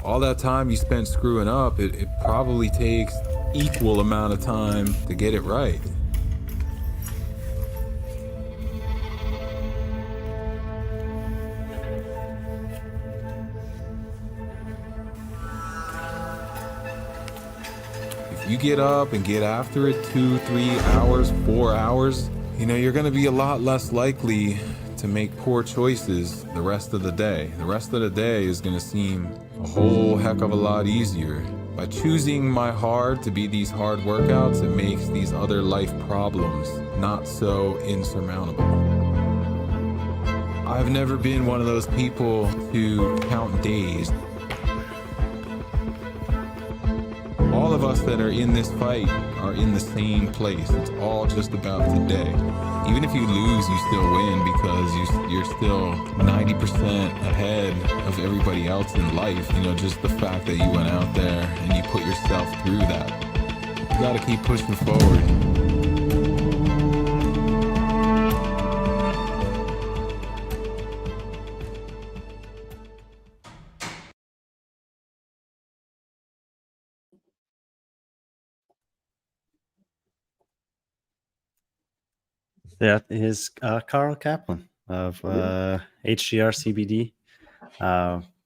all that time you spent screwing up, it probably takes equal amount of time to get it right. If you get up and get after it 2, 3 hours, 4 hours, you're going to be a lot less likely to make poor choices the rest of the day. The rest of the day is going to seem a whole heck of a lot easier. By choosing my hard to be these hard workouts, it makes these other life problems not so insurmountable. I've never been one of those people to count days. All of us that are in this fight are in the same place. It's all just about today. Even if you lose, you still win because you're still 90% ahead of everybody else in life. Just the fact that you went out there and you put yourself through that. You gotta keep pushing forward. That is Carl Kaplan of HGR CBD,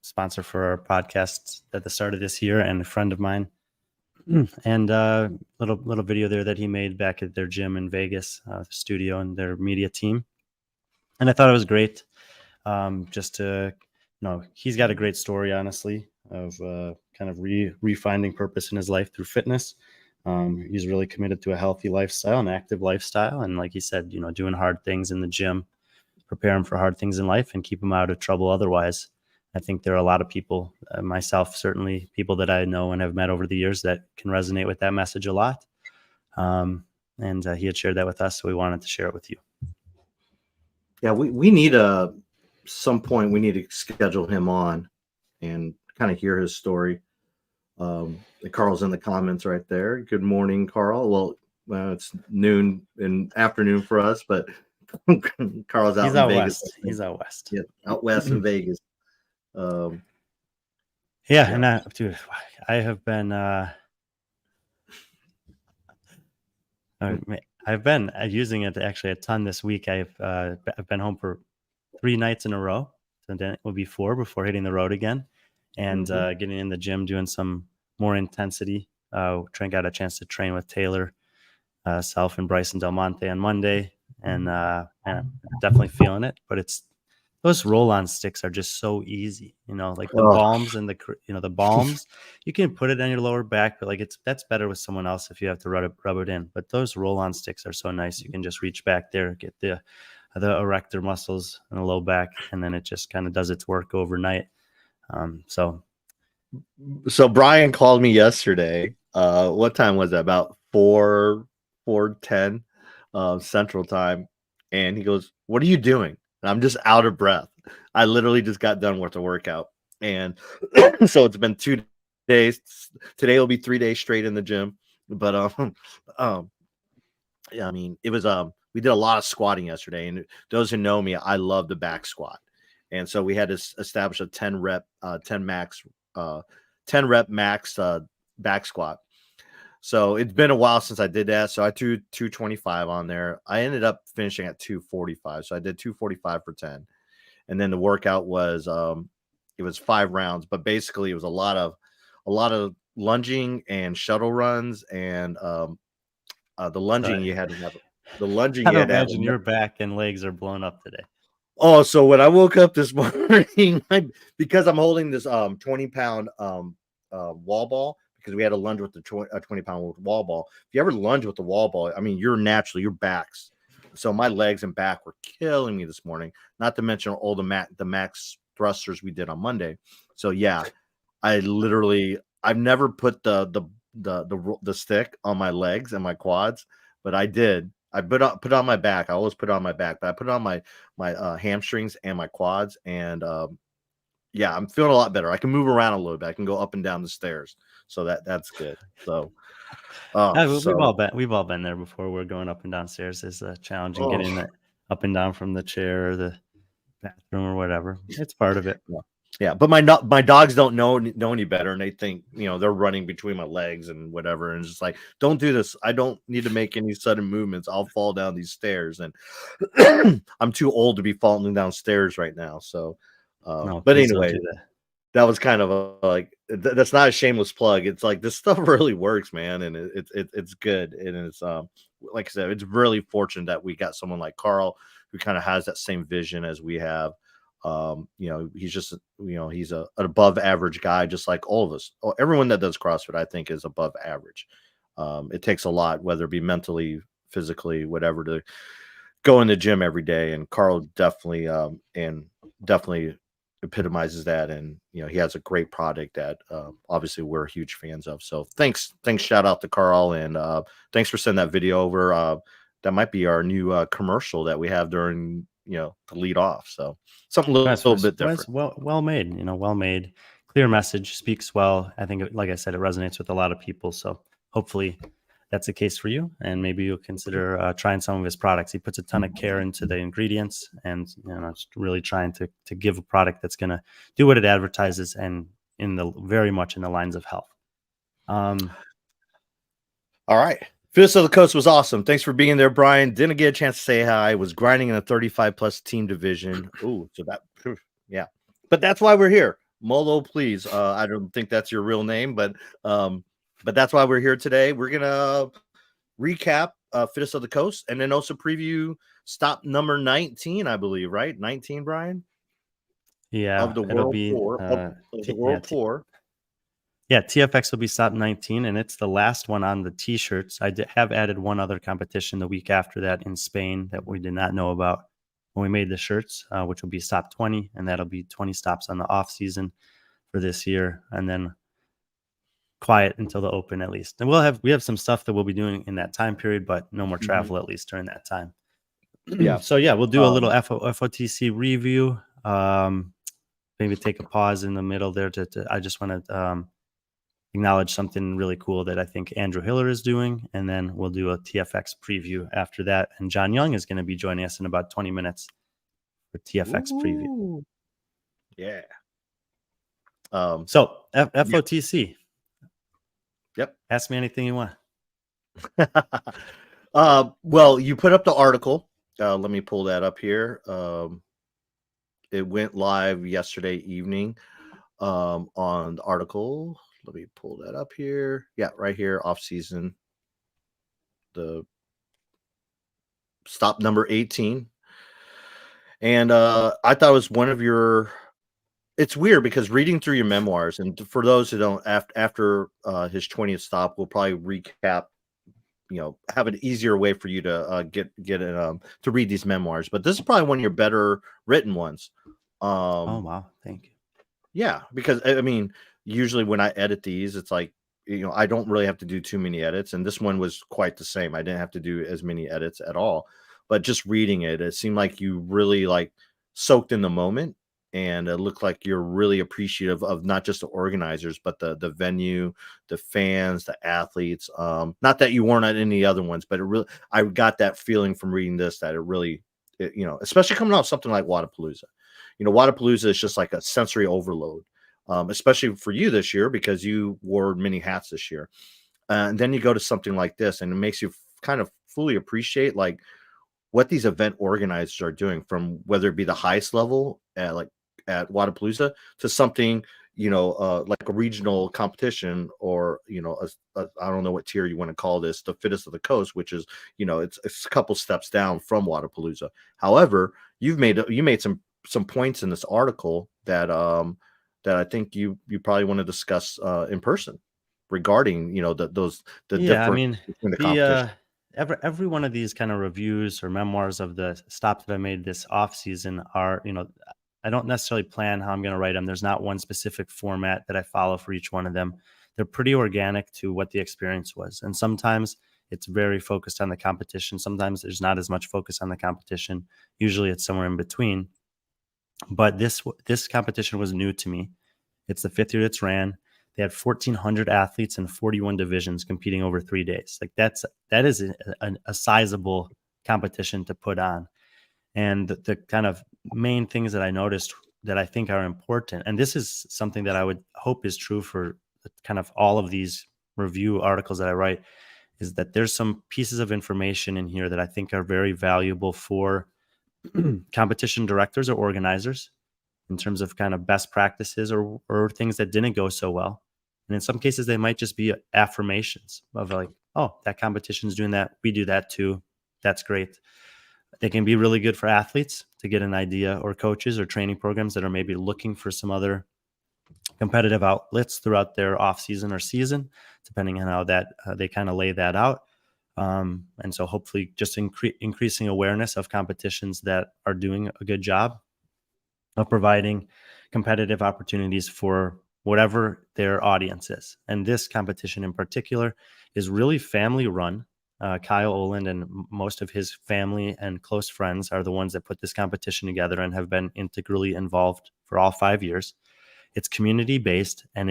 sponsor for our podcast at the start of this year, and a friend of mine. And little video there that he made back at their gym in Vegas, studio, and their media team. And I thought it was great. Just to, he's got a great story, honestly, of kind of refinding purpose in his life through fitness. He's really committed to a healthy lifestyle, an active lifestyle. And like he said, doing hard things in the gym, prepare him for hard things in life and keep him out of trouble otherwise. I think there are a lot of people, myself, certainly people that I know and have met over the years that can resonate with that message a lot. And he had shared that with us, so we wanted to share it with you. Yeah, we need some point we need to schedule him on and kind of hear his story. Carl's in the comments right there. Good morning, Carl. Well, it's noon and afternoon for us, but Carl's out in Vegas. West. He's out west. Yeah, out west in Vegas. And dude, I have been I've been using it actually a ton this week. I've been home for 3 nights in a row, and then it will be 4 before hitting the road again, and getting in the gym, doing some more intensity. Got a chance to train with Taylor, Self, and Bryson Del Monte on Monday, and definitely feeling it. But those roll-on sticks are just so easy, like the balms and the balms, you can put it on your lower back, but that's better with someone else if you have to rub it in. But those roll-on sticks are so nice. You can just reach back there, get the erector muscles in the low back, and then it just kind of does its work overnight. So Brian called me yesterday. What time was that? About 4:10 Central Time, and he goes, "What are you doing?" And I'm just out of breath. I literally just got done with the workout, and so it's been 2 days. Today will be 3 days straight in the gym. But yeah, I mean, it was we did a lot of squatting yesterday, and those who know me, I love the back squat, and so we had to establish a 10 rep max back squat. So it's been a while since I did that. So I threw 225 on there. I ended up finishing at 245. So I did 245 for 10. And then the workout was it was 5 rounds, but basically it was a lot of lunging and shuttle runs, and the lunging you had to have the lunging. I don't imagine your back and legs are blown up today. Oh, so when I woke up this morning, because I'm holding this 20-pound wall ball, because we had to lunge with the 20-pound wall ball. If you ever lunge with the wall ball, I mean, your backs. So my legs and back were killing me this morning. Not to mention all the max thrusters we did on Monday. So yeah, I've never put the stick on my legs and my quads, but I did. I put it on my back. I always put it on my back, but I put it on my hamstrings and my quads, and yeah, I'm feeling a lot better. I can move around a little bit. I can go up and down the stairs, so that's good. So, we've all been there before. We're going up and downstairs is challenging, getting up and down from the chair or the bathroom or whatever. It's part of it. Yeah, but my dogs don't know any better, and they think, you know, they're running between my legs and whatever, and it's just like, don't do this. I don't need to make any sudden movements. I'll fall down these stairs, and I'm too old to be falling down stairs right now. So, No, but please don't anyway, do that. that was kind of like that's not a shameless plug. It's like this stuff really works, man, and it's good, and it's like I said, it's really fortunate that we got someone like Carl who kind of has that same vision as we have. You know, he's just, you know, he's an above average guy, just like all of us. Everyone that does CrossFit, I think, is above average. It takes a lot, whether it be mentally, physically, whatever, to go in the gym every day. And Carl definitely, and definitely epitomizes that. And, you know, he has a great product that obviously we're huge fans of. So thanks. Shout out to Carl. And thanks for sending that video over. That might be our new commercial that we have during, you know, to lead off. So something a little bit different. Well made, you know, well made, clear message, speaks well. I think, like I said, it resonates with a lot of people. So hopefully that's the case for you, and maybe you'll consider trying some of his products. He puts a ton of care into the ingredients, and, you know, just really trying to give a product that's going to do what it advertises, and very much in the lines of health. All right. Fittest of the Coast was awesome. Thanks for being there, Brian. Didn't get a chance to say hi. Was grinding in a 35+ team division. Ooh, so that, yeah. But that's why we're here. Molo, please. I don't think that's your real name, but that's why we're here today. We're gonna recap Fittest of the Coast, and then also preview stop number 19, I believe, right? 19, Brian? Yeah, Of the it'll World be Tour. Of the World Tour. Yeah, TFX will be stop 19, and it's the last one on the T-shirts. I have added one other competition the week after that in Spain that we did not know about when we made the shirts, which will be stop 20, and that'll be 20 stops on the off season for this year, and then quiet until the open at least. And we have some stuff that we'll be doing in that time period, but no more travel at least during that time. Yeah. So yeah, we'll do a little FOTC review. Maybe take a pause in the middle there I just want to acknowledge something really cool that I think Andrew Hiller is doing, and then we'll do a TFX preview after that. And John Young is going to be joining us in about 20 minutes for TFX preview. Yeah. So FOTC. Yep. Ask me anything you want. Well, you put up the article. Let me pull that up here. It went live yesterday evening on the article. Let me pull that up here. Yeah, right here, off season. The stop number 18. And I thought it was one of your. It's weird because reading through your memoirs, and for those who don't, after his 20th stop, we'll probably recap. You know, have an easier way for you to get it to read these memoirs. But this is probably one of your better written ones. Oh wow, thank you. Yeah, because I mean, usually when I edit these, it's like, you know, I don't really have to do too many edits, and this one was quite the same. I didn't have to do as many edits at all, but just reading it, it seemed like you really like soaked in the moment, and it looked like you're really appreciative of not just the organizers, but the venue, the fans, the athletes. Not that you weren't at any other ones, but it really, I got that feeling from reading this that it really, you know, especially coming off something like Wadapalooza. You know, Wadapalooza is just like a sensory overload. Especially for you this year, because you wore many hats this year. And then you go to something like this, and it makes you kind of fully appreciate like what these event organizers are doing, from whether it be the highest level at Wadapalooza to something, you know, like a regional competition, or, you know, I don't know what tier you want to call this, the Fittest of the Coast, which is, you know, it's a couple steps down from Wadapalooza. However, you made some points in this article that that I think you probably want to discuss in person regarding, you know, the Yeah, I mean, between the competition. every one of these kind of reviews or memoirs of the stops that I made this off season are, you know, I don't necessarily plan how I'm going to write them. There's not one specific format that I follow for each one of them. They're pretty organic to what the experience was, and sometimes it's very focused on the competition. Sometimes there's not as much focus on the competition. Usually it's somewhere in between. But this competition was new to me. It's the 5th year it's ran. They had 1,400 athletes in 41 divisions competing over 3 days. Like that is a sizable competition to put on. And the kind of main things that I noticed that I think are important, and this is something that I would hope is true for kind of all of these review articles that I write, is that there's some pieces of information in here that I think are very valuable for competition directors or organizers in terms of kind of best practices or things that didn't go so well. And in some cases, they might just be affirmations of like, oh, that competition's doing that. We do that too. That's great. They can be really good for athletes to get an idea, or coaches or training programs that are maybe looking for some other competitive outlets throughout their off season or season, depending on how that they kind of lay that out. And so hopefully just increasing awareness of competitions that are doing a good job of providing competitive opportunities for whatever their audience is. And this competition in particular is really family run. Kyle Oland and most of his family and close friends are the ones that put this competition together and have been integrally involved for all 5 years. It's community based, and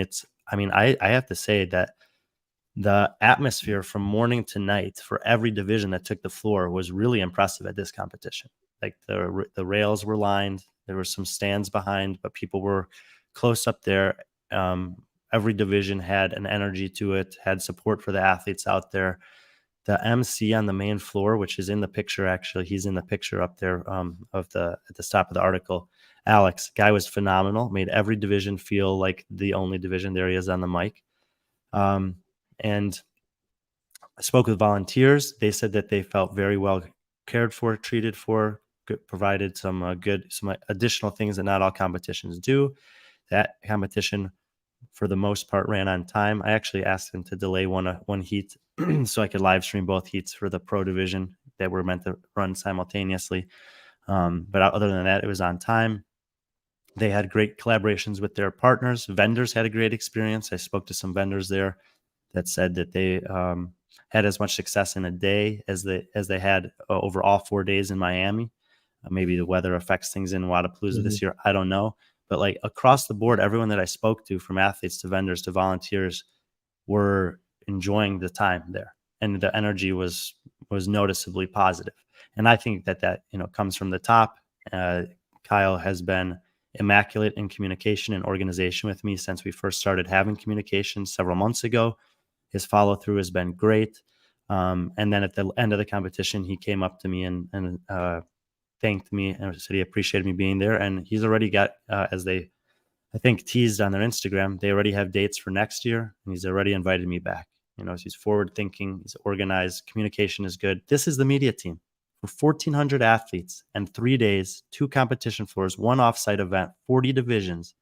I have to say that the atmosphere from morning to night for every division that took the floor was really impressive at this competition. Like the rails were lined, there were some stands behind, but people were close up there. Every division had an energy to it, had support for the athletes out there. The MC on the main floor, which is in the picture, actually, he's in the picture up there at the top of the article. Alex, guy was phenomenal, made every division feel like the only division. There he is on the mic. And I spoke with volunteers. They said that they felt very well cared for, treated for, provided some additional things that not all competitions do. That competition, for the most part, ran on time. I actually asked them to delay one heat so I could live stream both heats for the pro division that were meant to run simultaneously. But other than that, it was on time. They had great collaborations with their partners. Vendors had a great experience. I spoke to some vendors there that said that they had as much success in a day as they had over all 4 days in Miami. Maybe the weather affects things in Wadapalooza this year. I don't know. But like across the board, everyone that I spoke to, from athletes to vendors to volunteers, were enjoying the time there, and the energy was noticeably positive. And I think that comes from the top. Kyle has been immaculate in communication and organization with me since we first started having communication several months ago. His follow through has been great. And then at the end of the competition, he came up to me and thanked me and said he appreciated me being there. And he's already got, as they, I think, teased on their Instagram, they already have dates for next year, and he's already invited me back. He's forward thinking, he's organized, communication is good. This is the media team for 1,400 athletes and 3 days, 2 competition floors, 1 offsite event, 40 divisions.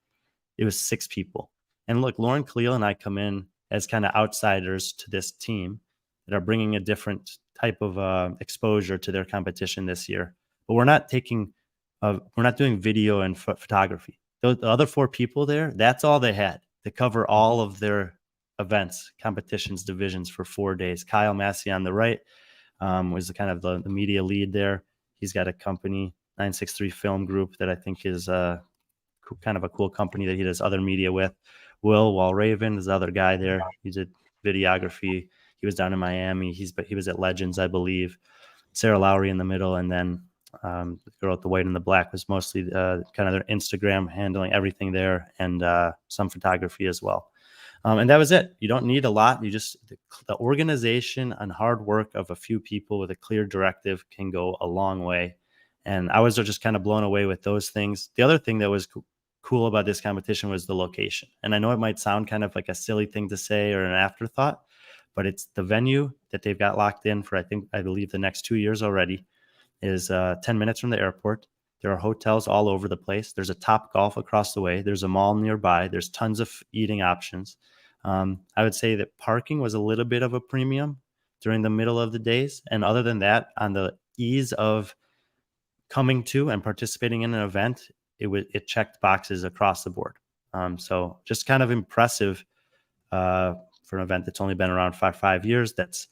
It was 6 people. And look, Lauren Khalil and I come in as kind of outsiders to this team that are bringing a different type of exposure to their competition this year. But we're not doing video and photography. The other 4 people there, that's all they had to cover all of their events, competitions, divisions for 4 days. Kyle Massey on the right was kind of the media lead there. He's got a company, 963 Film Group, that I think is kind of a cool company that he does other media with. Will Walraven is the other guy there. He did videography. He was down in Miami. He was at Legends, I believe. Sarah Lowry in the middle, and then the girl with the white and the black was mostly kind of their Instagram, handling everything there, and some photography as well. And that was it. You don't need a lot. You just, the organization and hard work of a few people with a clear directive can go a long way. And I was just kind of blown away with those things. The other thing that was cool about this competition was the location. And I know it might sound kind of like a silly thing to say or an afterthought, but it's the venue that they've got locked in for, I believe the next 2 years already, is 10 minutes from the airport. There are hotels all over the place. There's a Top Golf across the way. There's a mall nearby. There's tons of eating options. I would say that parking was a little bit of a premium during the middle of the days. And other than that, on the ease of coming to and participating in an event, it checked boxes across the board. So just kind of impressive for an event that's only been around for 5 years. That's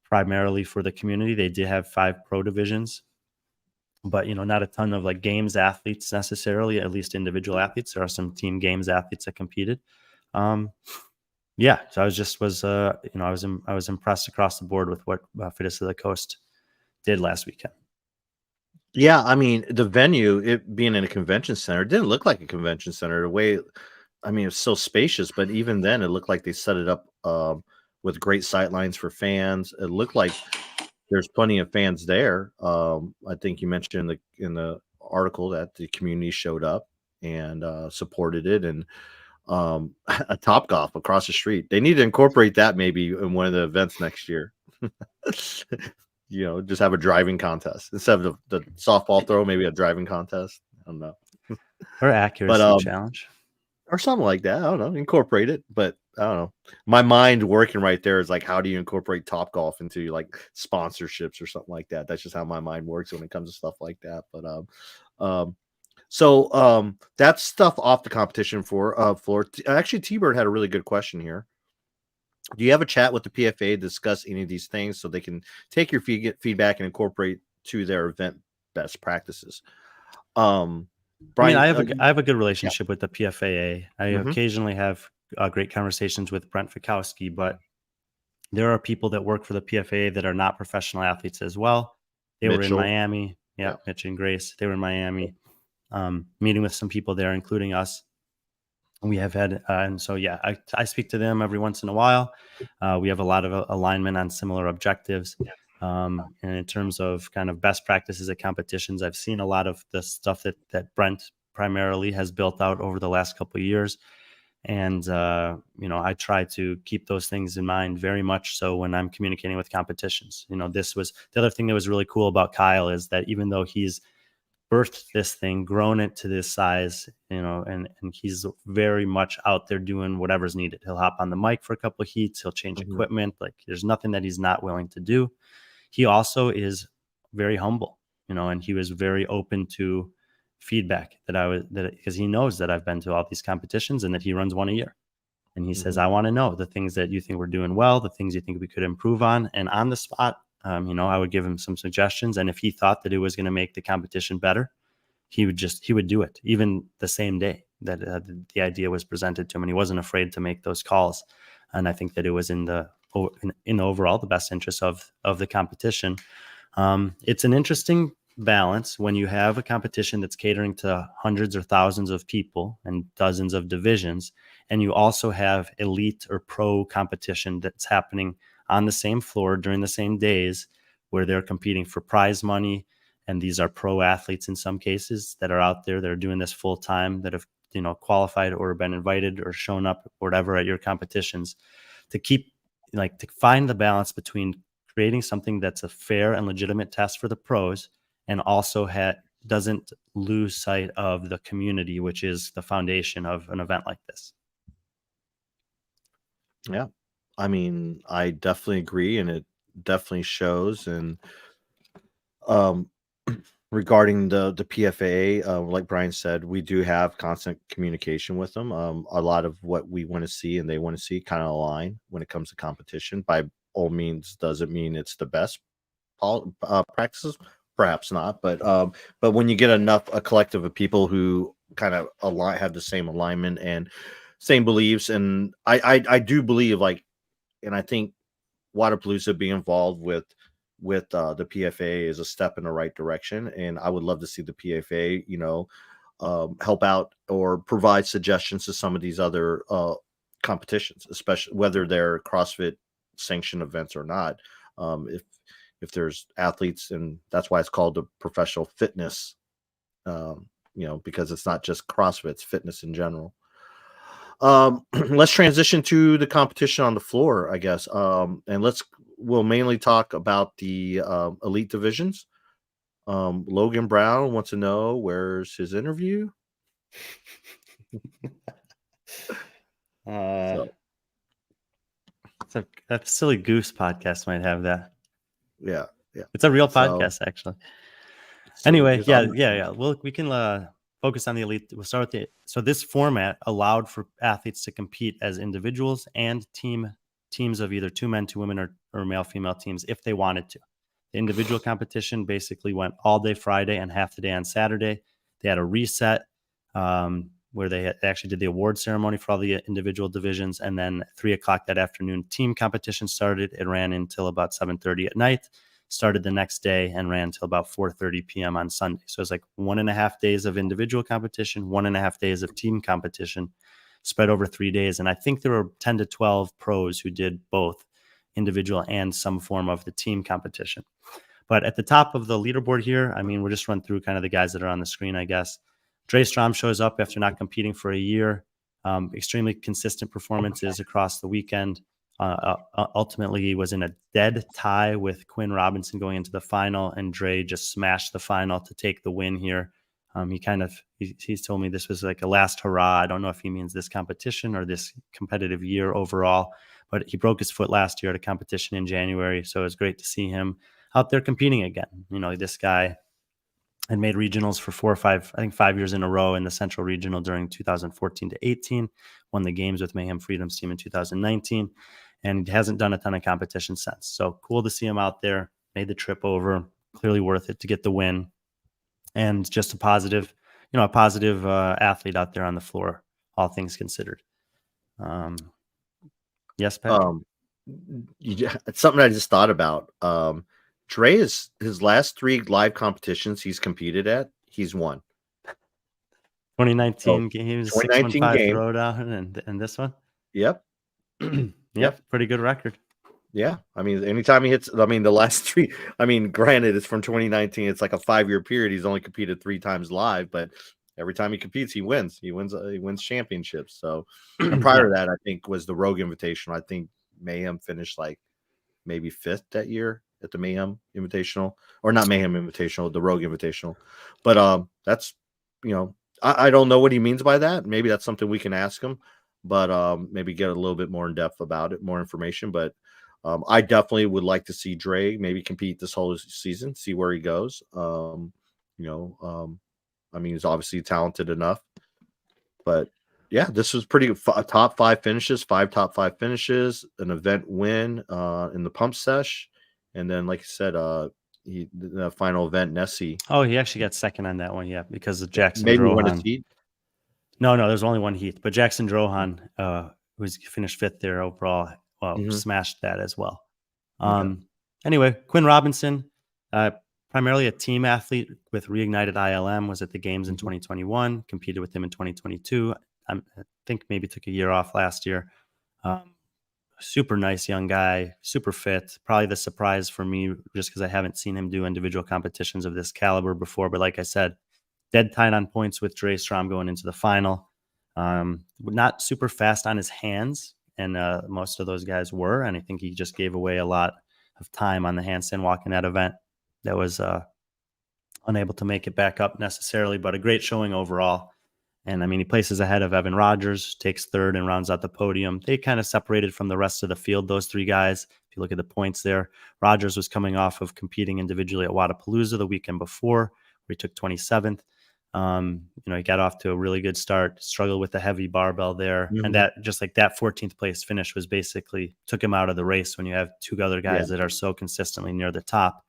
primarily for the community. They did have 5 pro divisions, but not a ton of like games athletes necessarily, at least individual athletes. There are some team games athletes that competed. So I was impressed across the board with what Fittest of the Coast did last weekend. Yeah, I mean, the venue, it being in a convention center, it didn't look like a convention center. The way, I mean, it's so spacious, but even then, it looked like they set it up with great sight lines for fans. It looked like there's plenty of fans there. I think you mentioned in the article that the community showed up and supported it, and a Top Golf across the street. They need to incorporate that maybe in one of the events next year. Just have a driving contest instead of the softball throw, maybe a driving contest. I don't know, Or but accuracy challenge. or something like that. I don't know, incorporate it. But I don't know. My mind working right there is like, how do you incorporate Top Golf into like sponsorships or something like that? That's just how my mind works when it comes to stuff like that. But that's stuff off the competition floor. Actually, T-Bird had a really good question here. Do you have a chat with the PFA to discuss any of these things so they can take your feedback and incorporate to their event best practices? Brian, I mean, I have a good yeah. relationship with the PFAA. I Mhm. occasionally have great conversations with Brent Fikowski, but there are people that work for the PFAA that are not professional athletes as well. They were in Mitchell. Miami. Yeah, Yeah. Mitch and Grace. They were in Miami, meeting with some people there, including us. We have had, and so yeah, I speak to them every once in a while. We have a lot of alignment on similar objectives. And in terms of kind of best practices at competitions, I've seen a lot of the stuff that Brent primarily has built out over the last couple of years. And, I try to keep those things in mind very much so when I'm communicating with competitions. This was the other thing that was really cool about Kyle, is that even though he's birthed this thing, grown it to this size, and he's very much out there doing whatever's needed. He'll hop on the mic for a couple of heats. He'll change equipment. Like, there's nothing that he's not willing to do. He also is very humble, and he was very open to feedback because he knows that I've been to all these competitions and that he runs one a year. And he says, I want to know the things that you think we're doing well, the things you think we could improve on. And on the spot, I would give him some suggestions. And if he thought that it was going to make the competition better, he would do it, even the same day that the idea was presented to him. And he wasn't afraid to make those calls. And I think that it was in the overall the best interest of the competition. It's an interesting balance when you have a competition that's catering to hundreds or thousands of people and dozens of divisions, and you also have elite or pro competition that's happening on the same floor during the same days, where they're competing for prize money. And these are pro athletes in some cases that are out there that are doing this full time, that have qualified or been invited or shown up or whatever at your competitions. To find the balance between creating something that's a fair and legitimate test for the pros, and also doesn't lose sight of the community, which is the foundation of an event like this. Yeah. I mean, I definitely agree, and it definitely shows. And regarding the PFAA, like Brian said, we do have constant communication with them. A lot of what we want to see and they want to see kind of align when it comes to competition. By all means, doesn't mean it's the best practices, perhaps not. But when you get a collective of people who kind of have the same alignment and same beliefs, and I do believe, like, and I think Wadapalooza being involved with the PFA is a step in the right direction. And I would love to see the PFA, help out or provide suggestions to some of these other competitions, especially whether they're CrossFit sanctioned events or not. If there's athletes, and that's why it's called the professional fitness, because it's not just CrossFit, it's fitness in general. Let's transition to the competition on the floor, I guess. And we'll mainly talk about the elite divisions. Logan Brown wants to know, where's his interview? A Silly Goose podcast might have that. Yeah. It's a real podcast, actually. Anyway, yeah. Well, we can focus on the elite. We'll start with so this format allowed for athletes to compete as individuals and teams of either 2 men, 2 women, or male-female teams if they wanted to. The individual competition basically went all day Friday and half the day on Saturday. They had a reset where they actually did the award ceremony for all the individual divisions. And then 3:00 that afternoon, team competition started. It ran until about 7:30 at night. started the next day and ran till about 4:30 p.m. on Sunday. So it's like 1.5 days of individual competition, 1.5 days of team competition spread over 3 days. And I think there were 10 to 12 pros who did both individual and some form of the team competition. But at the top of the leaderboard here, I mean, we'll just run through kind of the guys that are on the screen, I guess. Dre Strom shows up after not competing for a year. Extremely consistent performances across the weekend. Ultimately, he was in a dead tie with Quinn Robinson going into the final, and Dre just smashed the final to take the win here. He's told me this was like a last hurrah. I don't know if he means this competition or this competitive year overall, but he broke his foot last year at a competition in January. So it was great to see him out there competing again. You know, this guy had made regionals for 5 years in a row in the Central Regional during 2014 to 18, won the games with Mayhem Freedom's team in 2019, and he hasn't done a ton of competition since. So cool to see him out there, made the trip over, clearly worth it to get the win. And just a positive athlete out there on the floor, all things considered. Yes, Patrick? It's something I just thought about. Dre is his last 3 live competitions he's competed at, he's won. 2019 games, 2019 615 game. Throwdown, and this one. Yep. Yep, pretty good record. Yeah, I mean, anytime he hits, I mean, the last 3, I mean, granted, it's from 2019. It's like a 5-year period. He's only competed 3 times live, but every time he competes, he wins. He wins championships. So, and prior to that, I think was the Rogue Invitational. I think Mayhem finished like maybe 5th that year at the Mayhem Invitational, or not Mayhem Invitational, the Rogue Invitational. But that's, you know, I don't know what he means by that. Maybe that's something we can ask him, but maybe get a little bit more in depth about it, more information. But I definitely would like to see Dre maybe compete this whole season, see where he goes. I mean, he's obviously talented enough, but yeah, this was pretty top 5 finishes, 5 top 5 finishes, an event win in the pump sesh, and then like I said, the final event, Nessie. Oh, he actually got second on that one, yeah, because of Jackson Maybe Drohan. won a heat. No, there's only one heat, but Jackson Drohan, who's finished 5th there overall, smashed that as well. Anyway, Quinn Robinson, primarily a team athlete with Reignited ILM, was at the games in 2021, competed with him in 2022. I think maybe took a year off last year. Super nice young guy, super fit. Probably the surprise for me, just because I haven't seen him do individual competitions of this caliber before. But like I said, dead tight on points with Dre Strom going into the final. Not super fast on his hands, and most of those guys were. And I think he just gave away a lot of time on the handstand walk in that event. That was unable to make it back up necessarily, but a great showing overall. And I mean, he places ahead of Evan Rogers, takes 3rd and rounds out the podium. They kind of separated from the rest of the field, those 3 guys. If you look at the points there, Rogers was coming off of competing individually at Wadapalooza the weekend before, where he took 27th. He got off to a really good start, struggled with the heavy barbell there. And that, just like that 14th place finish was basically took him out of the race when you have 2 other guys that are so consistently near the top.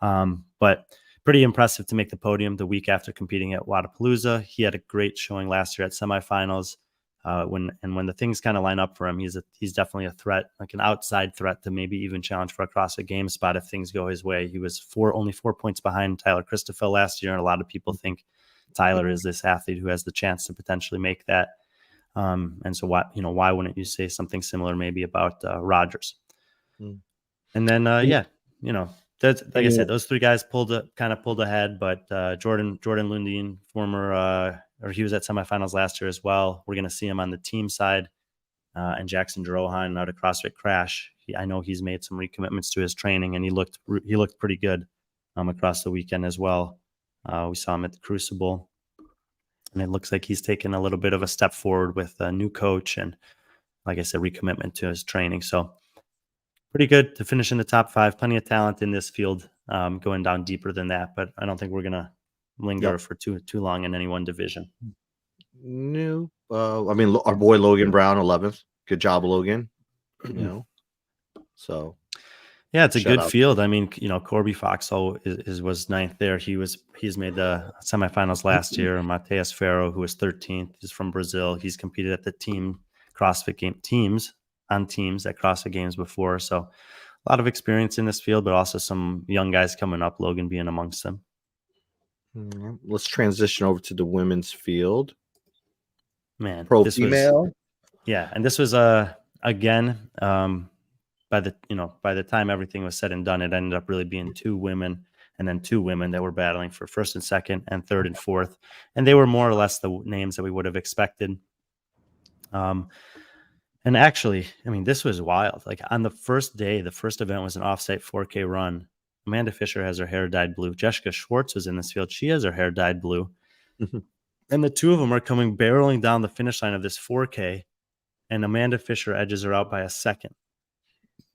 But pretty impressive to make the podium the week after competing at Wadapalooza. He had a great showing last year at semifinals. When the things kind of line up for him, he's definitely a threat, like an outside threat to maybe even challenge for a CrossFit Games spot if things go his way. He was only 4 points behind Tyler Christoffel last year, and a lot of people think Tyler is this athlete who has the chance to potentially make that. And so why wouldn't you say something similar maybe about Rogers? And then that's, like I said, those 3 guys pulled ahead, but Jordan Lundin, he was at semifinals last year as well. We're going to see him on the team side, and Jackson Drohan out of CrossFit Crash. I know he's made some recommitments to his training, and he looked pretty good across the weekend as well. We saw him at the Crucible, and it looks like he's taken a little bit of a step forward with a new coach and, like I said, recommitment to his training. So pretty good to finish in the top 5. Plenty of talent in this field, going down deeper than that, but I don't think we're going to linger for too long in any one division. No. I mean, our boy Logan Brown, 11th. Good job, Logan. So yeah, it's a good field. I mean, Corby Foxall was 9th there. He's made the semifinals last year. Mateus Ferro, who was 13th, is from Brazil. He's competed at the team CrossFit teams at CrossFit Games before. So a lot of experience in this field, but also some young guys coming up, Logan being amongst them. Let's transition over to the women's field. Man, Pro this female. was, yeah. And this was, again, by the time everything was said and done, it ended up really being 2 women and then 2 women that were battling for first and second and third and fourth. And they were more or less the names that we would have expected. And actually, I mean, this was wild. Like on the first day, the first event was an offsite 4K run. Amanda Fisher has her hair dyed blue. Jessica Schwartz was in this field. She has her hair dyed blue. And the 2 of them are coming barreling down the finish line of this 4K. And Amanda Fisher edges her out by a second,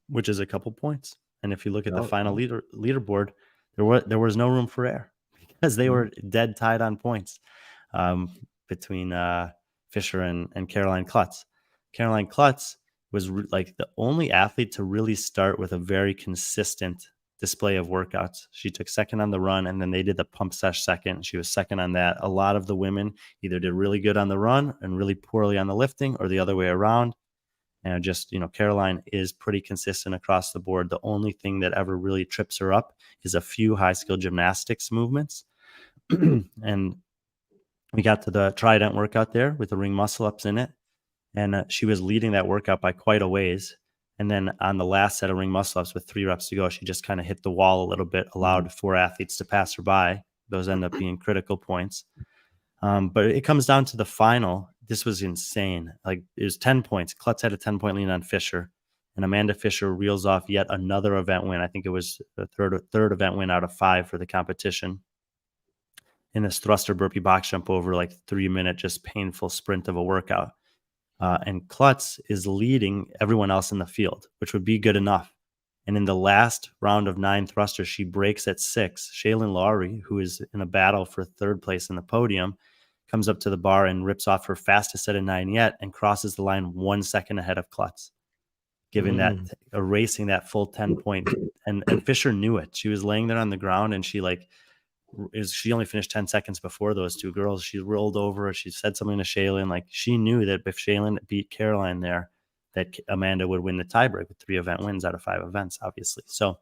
which is a couple points. And if you look at the final leaderboard, there was no room for error because they were dead tied on points between Fisher and Caroline Klutz. Caroline Klutz was like the only athlete to really start with a very consistent display of workouts. She took second on the run, and then they did the pump sesh second. She was second on that. A lot of the women either did really good on the run and really poorly on the lifting, or the other way around. And just, Caroline is pretty consistent across the board. The only thing that ever really trips her up is a few high skill gymnastics movements. And we got to the trident workout there with the ring muscle ups in it. And she was leading that workout by quite a ways. And then on the last set of ring muscle ups with 3 reps to go, she just kind of hit the wall a little bit, allowed 4 athletes to pass her by. Those end up being critical points. But it comes down to the final. This was insane. Like, it was 10 points. Klutz had a 10-point lead on Fisher, and Amanda Fisher reels off yet another event win. I think it was the third event win out of 5 for the competition in this thruster burpee box jump over like 3-minute, just painful sprint of a workout. And Klutz is leading everyone else in the field, which would be good enough. And in the last round of 9 thrusters, she breaks at 6. Shaylin Lowry, who is in a battle for 3rd place in the podium, comes up to the bar and rips off her fastest set of 9 yet and crosses the line 1 second ahead of Klutz, erasing that full 10-point. And Fisher knew it. She was laying there on the ground, and she only finished 10 seconds before those 2 girls. She rolled over. She said something to Shaylin. Like, she knew that if Shaylin beat Caroline there, that Amanda would win the tiebreak with 3 event wins out of 5 events, obviously. So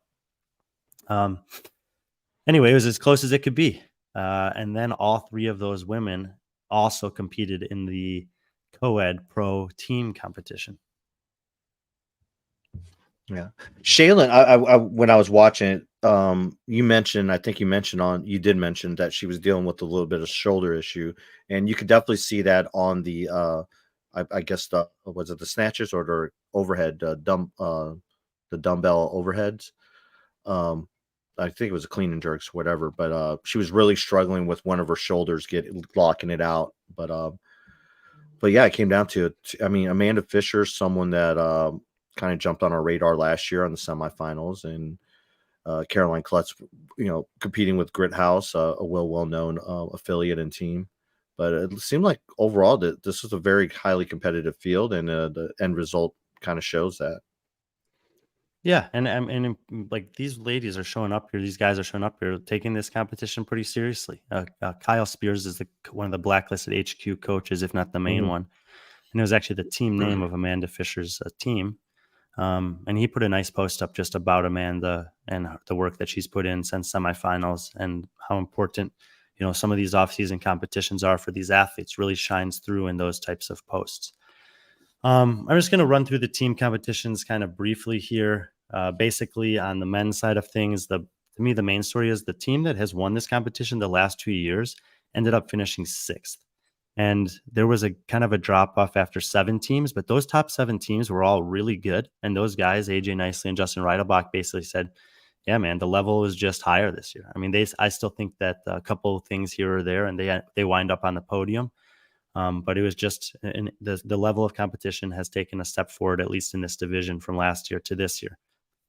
anyway, it was as close as it could be. And then all 3 of those women also competed in the co-ed pro team competition. Yeah. Shaylin, I when I was watching it, you did mention that she was dealing with a little bit of shoulder issue, and you could definitely see that on the I guess was it the snatches or the overhead the dumbbell overheads. I think it was a clean and jerks, whatever, but she was really struggling with one of her shoulders locking it out. But yeah, it came down to it. I mean, Amanda Fisher, someone that kind of jumped on our radar last year on the semifinals, and Caroline Klutz, competing with Grit House, a well-known affiliate and team. But it seemed like overall that this was a very highly competitive field, and the end result kind of shows that. Yeah, and like, these ladies are showing up here. These guys are showing up here, taking this competition pretty seriously. Kyle Spears is one of the blacklisted HQ coaches, if not the main one. And it was actually the team name of Amanda Fisher's team. And he put a nice post up just about Amanda and the work that she's put in since semifinals, and how important, some of these off-season competitions are for these athletes. Really shines through in those types of posts. I'm just going to run through the team competitions kind of briefly here. Basically, on the men's side of things, to me, the main story is the team that has won this competition the last 2 years ended up finishing 6th. And there was a kind of a drop off after 7 teams, but those top 7 teams were all really good. And those guys, AJ Nicely and Justin Reidelbach, basically said, yeah, man, the level is just higher this year. I mean, I still think that a couple of things here or there, and they wind up on the podium. But it was just the level of competition has taken a step forward, at least in this division, from last year to this year.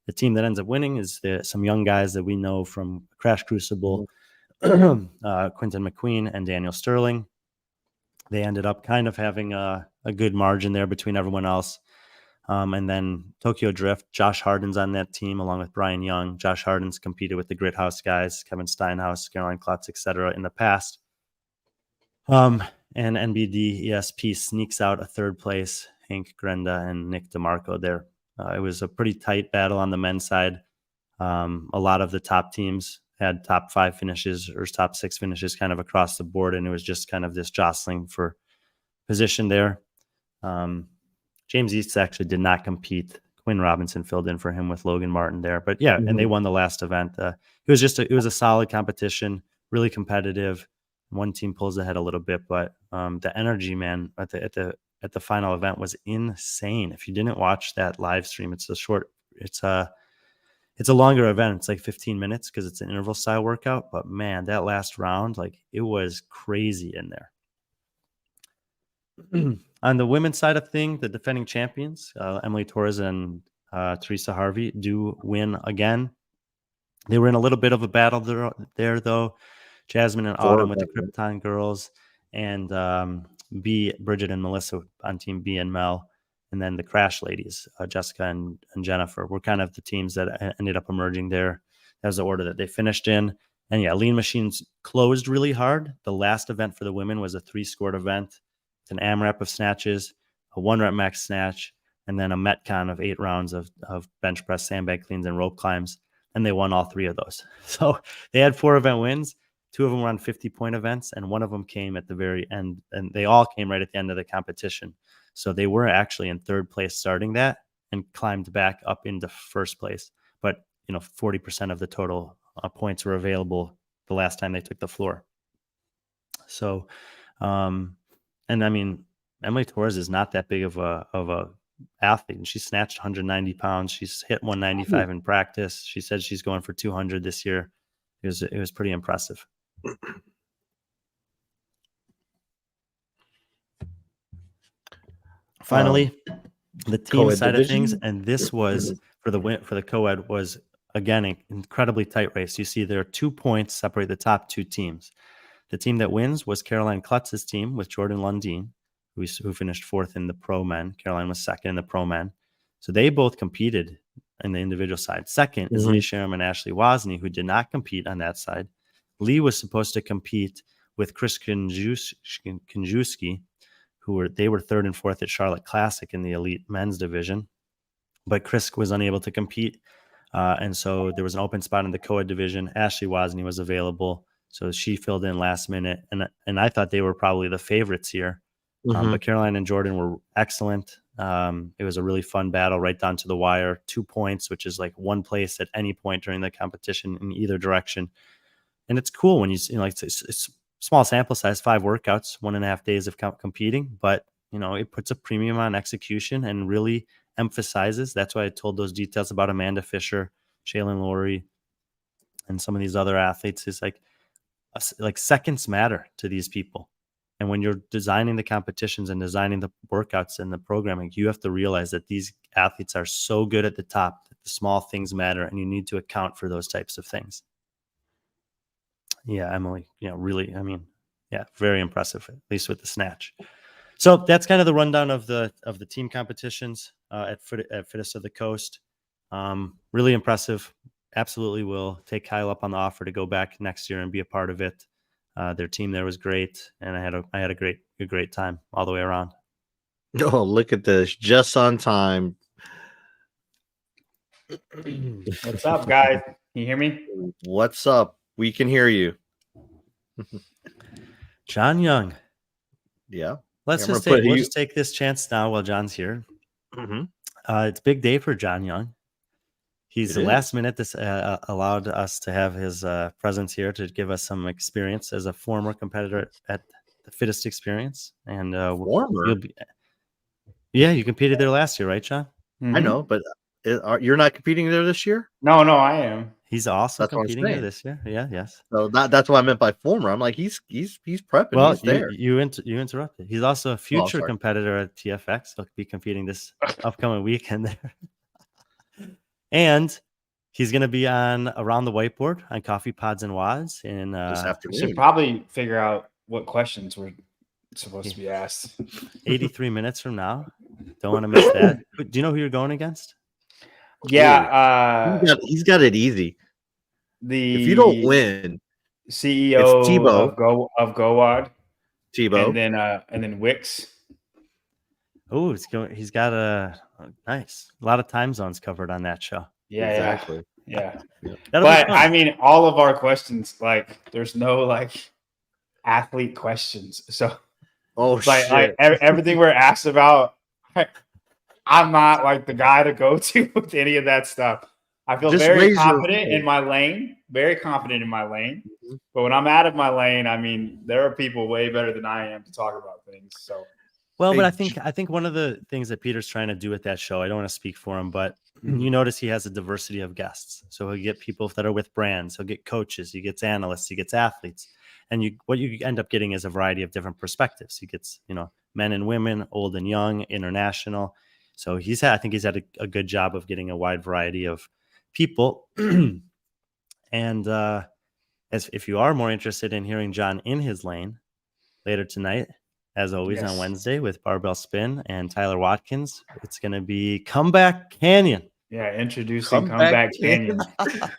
The team that ends up winning is some young guys that we know from Crash Crucible, Quinton McQueen and Daniel Sterling. They ended up kind of having a good margin there between everyone else. And then Tokyo Drift, Josh Harden's on that team along with Brian Young. Josh Harden's competed with the Grit House guys, Kevin Steinhaus, Caroline Klutz, etc. in the past. And NBD ESP sneaks out a 3rd place, Hank Grenda and Nick DeMarco there. It was a pretty tight battle on the men's side. A lot of the top teams had top 5 finishes or top 6 finishes kind of across the board, and it was just kind of this jostling for position there. James East actually did not compete. Quinn Robinson filled in for him with Logan Martin there, but yeah, and they won the last event. It was a solid competition, really competitive. One team pulls ahead a little bit, but the energy, man, at the final event was insane. If you didn't watch that live stream, it's a longer event. It's like 15 minutes because it's an interval style workout. But man, that last round, like it was crazy in there. On the women's side of things, the defending champions, Emily Torres and Teresa Harvey, do win again. They were in a little bit of a battle there though. Jasmine and Autumn with the Krypton girls, and Bridget and Melissa on team B and Mel. And then the Crash ladies, Jessica and Jennifer, were kind of the teams that ended up emerging there. That was the order that they finished in. And yeah, Lean Machines closed really hard. The last event for the women was a 3-scored event. It's an AMRAP of snatches, a 1-rep max snatch, and then a Metcon of 8 rounds of bench press, sandbag cleans, and rope climbs. And they won all 3 of those. So they had 4 event wins. 2 of them were on 50-point events, and 1 of them came at the very end. And they all came right at the end of the competition. So they were actually in 3rd place starting that and climbed back up into 1st place. But, 40% of the total points were available the last time they took the floor. So, and I mean, Emily Torres is not that big of a athlete, and she snatched 190 pounds. She's hit 195 in practice. She said she's going for 200 this year. It was pretty impressive. Finally, the team side of things, and this was for the co-ed, was again an incredibly tight race. You see there are 2 points separate the top 2 teams. The team that wins was Caroline Klutz's team with Jordan Lundeen, who finished 4th in the pro men. Caroline was 2nd in the pro men. So they both competed in the individual side. Second is Lee Sharam and Ashley Wozni, who did not compete on that side. Lee was supposed to compete with Chris Kinjewski, they were 3rd and 4th at Charlotte Classic in the elite men's division, but Chris was unable to compete. And so there was an open spot in the co-ed division. Ashley Wozni was available, so she filled in last minute. And I thought they were probably the favorites here. But Caroline and Jordan were excellent. It was a really fun battle right down to the wire. 2 points, which is like 1 place at any point during the competition in either direction. And it's cool when it's small sample size, 5 workouts, 1.5 days of competing, but it puts a premium on execution and really emphasizes. That's why I told those details about Amanda Fisher, Shaylin Laurie, and some of these other athletes. Is like seconds matter to these people. And when you're designing the competitions and designing the workouts and the programming, you have to realize that these athletes are so good at the top that the small things matter, and you need to account for those types of things. Yeah, Emily, really, very impressive, at least with the snatch. So that's kind of the rundown of the team competitions at Fittest of the Coast. Really impressive. Absolutely will take Kyle up on the offer to go back next year and be a part of it. Their team there was great, and I had a great time all the way around. Oh, look at this. Just on time. What's up, guys? Can you hear me? What's up? We can hear you. John Young. Yeah. Let's just take this chance now while John's here. It's a big day for John Young. He's the last minute this allowed us to have his presence here to give us some experience as a former competitor at the Fittest Experience. And you competed there last year, right, John? I know, but you're not competing there this year? No, I am. He's also competing there this year. Yeah, yes. So that's what I meant by former. I'm like, he's prepping. Well, he's there. You interrupted. He's also a future competitor at TFX. He'll be competing this upcoming weekend there. And he's going to be on Around the Whiteboard on Coffee Pods and Wads in this afternoon. We should probably figure out what questions we're supposed to be asked. 83 minutes from now. Don't want to miss that. Do you know who you're going against? Yeah, he's got it easy. If you don't win, CEO Tebow of GoWad, Tebow, and then Wix. Oh, he's got a nice, a lot of time zones covered on that show. Yeah, Exactly. yeah. That'll be But fun. I mean, all of our questions, like, there's no like athlete questions. So Oh like shit. everything we're asked about, I'm not like the guy to go to with any of that stuff. I feel Just very raise your confident in hand. my lane, very confident in my lane. Mhm. But when I'm out of my lane, I mean, there are people way better than I am to talk about things. So Well, but Hey, I think one of the things that Peter's trying to do with that show, I don't want to speak for him, but Mhm. you notice he has a diversity of guests. So he'll get people that are with brands, he'll get coaches, he gets analysts, he gets athletes. And what you end up getting is a variety of different perspectives. He gets, men and women, old and young, international. So I think he's had a good job of getting a wide variety of people. And as if you are more interested in hearing John in his lane later tonight, as always on yes. Wednesday with Barbell Spin and Tyler Watkins, it's going to be Comeback Canyon. Yeah, introducing Comeback Canyon.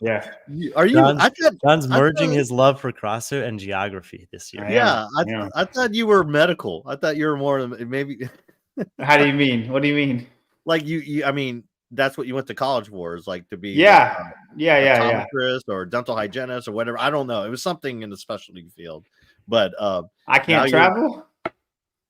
Yeah. Are you? John's I merging thought- his love for CrossFit and geography this year. Yeah, Yeah. I thought you were medical. I thought you were more maybe How do you mean? What do you mean? like you. I mean, that's what you went to college for, is like to be Yeah. an Yeah. optometrist or dental hygienist or whatever. I don't know. It was something in the specialty field, but I now can't travel.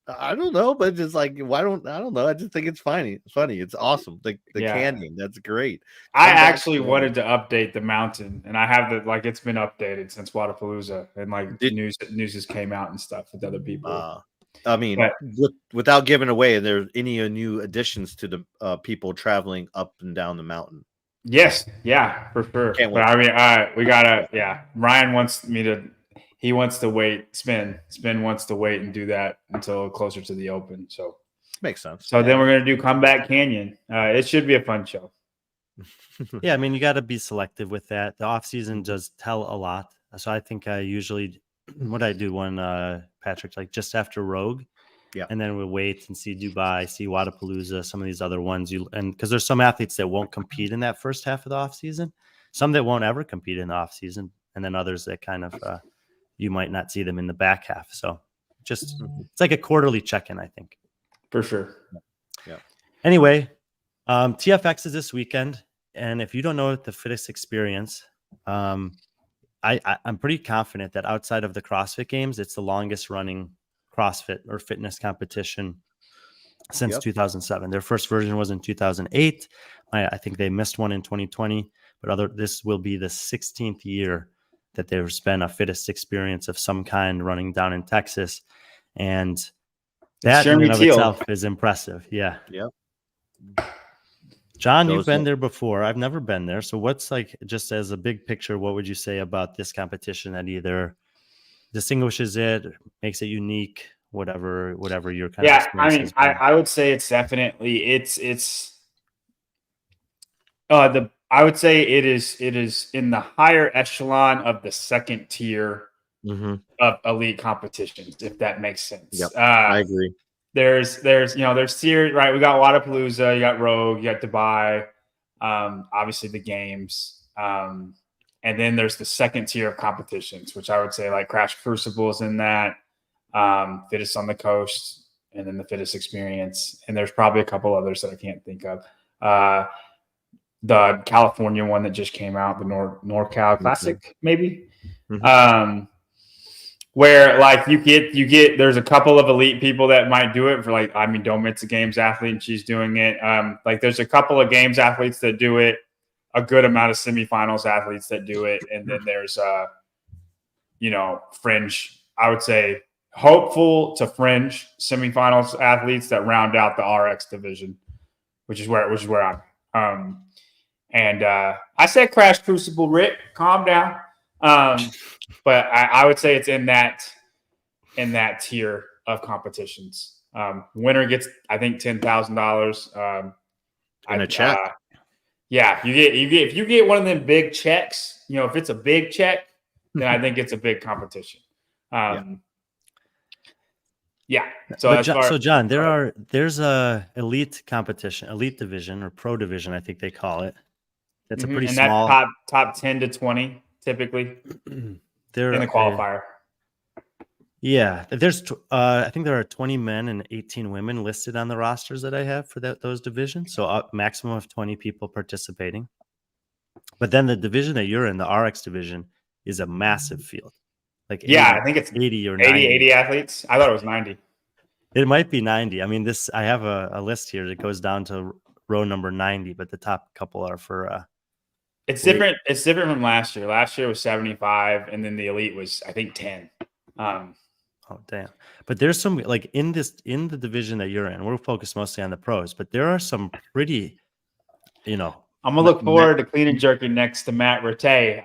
I don't know, but it's like I don't know. I just think it's funny. It's funny. It's awesome. The Yeah. canyon. That's great. I Comeback actually Canyon. wanted to update the mountain, and I have it's been updated since Wadapalooza, and like news just came out and stuff with other people. I mean, But- without giving away, there's any new additions to the people traveling up and down the mountain. Yes, yeah, for sure. Can't But wait. I mean, we gotta. Yeah, Ryan wants me to. He wants to wait. Spin wants to wait and do that until closer to the Open. So Makes sense. So then we're gonna do Comeback Canyon. It should be a fun show. Yeah, I mean, you got to be selective with that. The off season does tell a lot. So I think I usually what I do when Patrick, like just after Rogue, Yeah. and then we'll wait and see Dubai, see Wadapalooza, some of these other ones. And because there's some athletes that won't compete in that first half of the off season, some that won't ever compete in the off season, and then others that kind of you might not see them in the back half. So just it's like a quarterly check-in, I think. For sure. Yeah. Anyway, TFX is this weekend, and if you don't know the Fittest Experience, I'm pretty confident that outside of the CrossFit Games, it's the longest running CrossFit or fitness competition since 2007. Their first version was in 2008. I think they missed one in 2020, but this will be the 16th year that there's been a Fittest Experience of some kind running down in Texas, and that in and of itself is impressive. Yeah. Yep. John, you've been there before. I've never been there. So what's like, just as a big picture, what would you say about this competition that either distinguishes it, makes it unique, whatever your kind of experience has been? I would say it's definitely I would say it is in the higher echelon of the second tier of elite competitions, if that makes sense. Yep. I agree. There's tiers, right? We got Wadapalooza, you got Rogue, you got Dubai, obviously the games. And then there's the second tier of competitions, which I would say like Crash Crucibles in that, Fittest on the Coast, and then the Fittest Experience. And there's probably a couple others that I can't think of. The California one that just came out, the NorCal Classic, maybe. Where like you get there's a couple of elite people that might do it for like, I mean, Domit's a games athlete and she's doing it. Like there's a couple of games athletes that do it, a good amount of semifinals athletes that do it, and then there's fringe, I would say hopeful to fringe semifinals athletes that round out the RX division, which is where I'm and I said Crash Crucible, Rick, calm down. But I would say it's in that tier of competitions. Winner gets, I think, $10,000 and a check. Yeah, you get if you get one of them big checks, if it's a big check, then I think it's a big competition. Yeah. So John, there's a elite competition, elite division or pro division, I think they call it. That's a pretty small. That's top 10 to 20 typically. They're in the qualifier. Yeah, I think there are 20 men and 18 women listed on the rosters that I have for those divisions. So a maximum of 20 people participating. But then the division that you're in, the RX division, is a massive field. Like Yeah, 80, I think it's 80 or 80, 90. 80 athletes. I thought it was 90. It might be 90. I mean, I have a list here that goes down to row number 90, but the top couple are for It's different. It's different from last year. Last year was 75, and then the elite was, I think, 10. Oh damn. But there's some like in the division that you're in, we're focused mostly on the pros, but there are some pretty, I'm gonna look forward to clean and jerking next to Matt Rattay.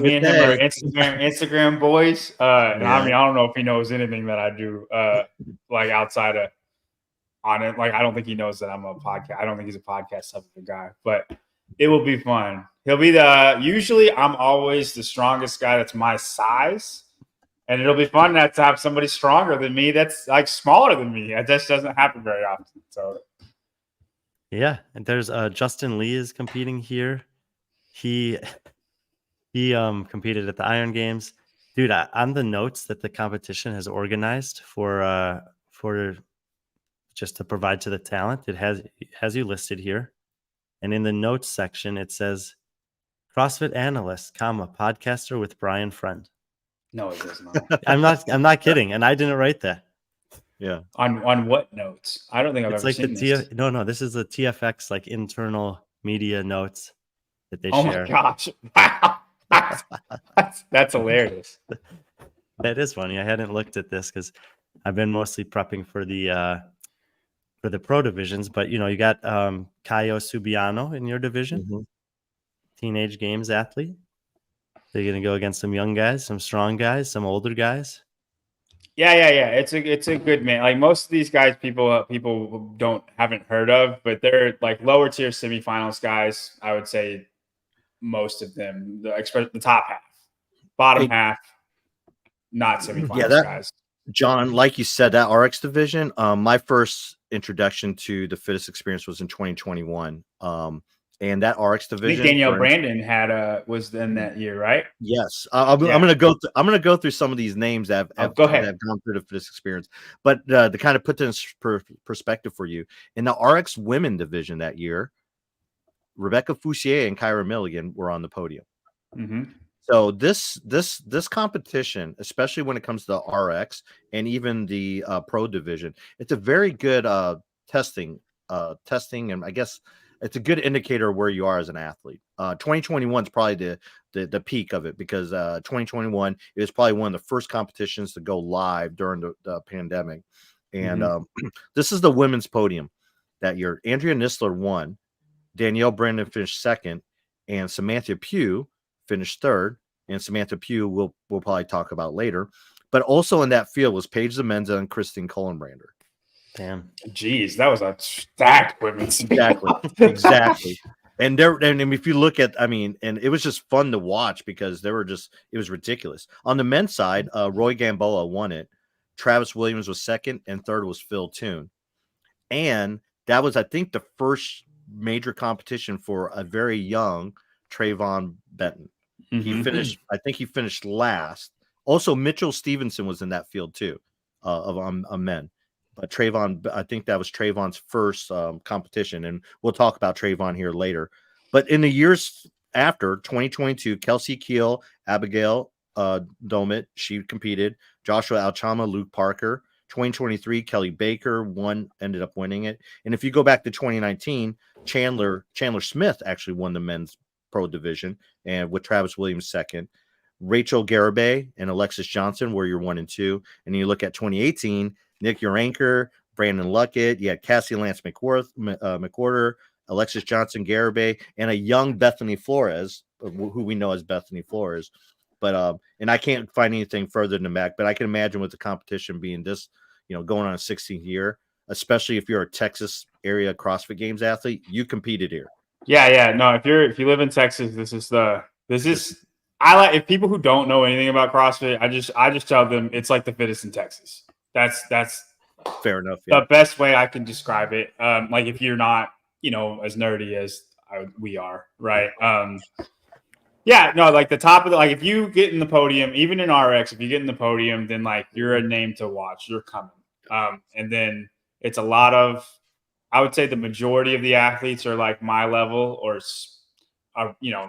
Me and him are Instagram boys. And I mean, I don't know if he knows anything that I do, like outside of on it. Like, I don't think he knows that I'm a podcast. I don't think he's a podcast type of guy, but it will be fun. He'll be usually I'm always the strongest guy that's my size. And it'll be fun to have somebody stronger than me that's like smaller than me. It just doesn't happen very often. So yeah, and there's Justin Lee is competing here. He competed at the Iron Games. Dude, on the notes that the competition has organized for just to provide to the talent, it has you listed here. And in the notes section, it says CrossFit analyst, podcaster with Brian Friend. No, it does not. I'm not kidding, and I didn't write that. Yeah. On what notes? I don't think I've ever seen this. No, this is the TFX like internal media notes that they share. Oh my gosh! Wow, that's hilarious. That is funny. I hadn't looked at this because I've been mostly prepping for the pro divisions. But you got Caio Subiano in your division, teenage games athlete. They're gonna go against some young guys, some strong guys, some older guys. Yeah. It's a good man. Like most of these guys, people haven't heard of, but they're like lower tier semifinals guys. I would say most of them, the top half, bottom half, not semifinals guys. John, like you said, that RX division. My first introduction to the Fittest Experience was in 2021. And that RX division, I think Danielle Brandon was in that year, right? Yes, I'm gonna go. I'm gonna go through some of these names that have gone through the Fittest Experience, but to kind of put this perspective for you, in the RX women division that year, Rebecca Foussier and Kyra Milligan were on the podium. Mm-hmm. So this competition, especially when it comes to the RX and even the pro division, it's a very good testing, and I guess it's a good indicator of where you are as an athlete. 2021 is probably the peak of it because 2021 is probably one of the first competitions to go live during the pandemic. And this is the women's podium that year. Andrea Nisler won, Danielle Brandon finished second, and Samantha Pugh finished third. And Samantha Pugh we'll probably talk about later. But also in that field was Paige Zemenza and Christine Kohlenbrander. Damn. Jeez, that was a stacked women's. Exactly. And if you look at, and it was just fun to watch because it was ridiculous. On the men's side, Roy Gamboa won it. Travis Williams was second, and third was Phil Toon. And that was, I think, the first major competition for a very young Trayvon Benton. He finished last. Also, Mitchell Stevenson was in that field too, of men. But Trayvon, I think that was Trayvon's first competition, and we'll talk about Trayvon here later. But in the years after 2022, Kelsey Keel, Abigail Domit, she competed. Joshua Alchama, Luke Parker. 2023, Kelly Baker ended up winning it. And if you go back to 2019, Chandler Smith actually won the men's pro division, and with Travis Williams second. Rachel Garibay and Alexis Johnson were your 1 and 2. And you look at 2018. Nick Uranker, Brandon Luckett, you had Cassie Lance McWhorter, Alexis Johnson, Garibay, and a young Bethany Flores, who we know as Bethany Flores. But and I can't find anything further than that, but I can imagine with the competition being this, going on a 16th year, especially if you're a Texas area CrossFit Games athlete, you competed here. Yeah. No, if you live in Texas, I like, if people who don't know anything about CrossFit, I just tell them it's like the fittest in Texas. That's fair enough. Yeah. The best way I can describe it. Like if you're not, as nerdy as we are, right? Yeah, no, like the top of the, like if you get in the podium, even in RX, if you get in the podium, then like you're a name to watch. You're coming. And then it's a lot of, I would say the majority of the athletes are like my level or,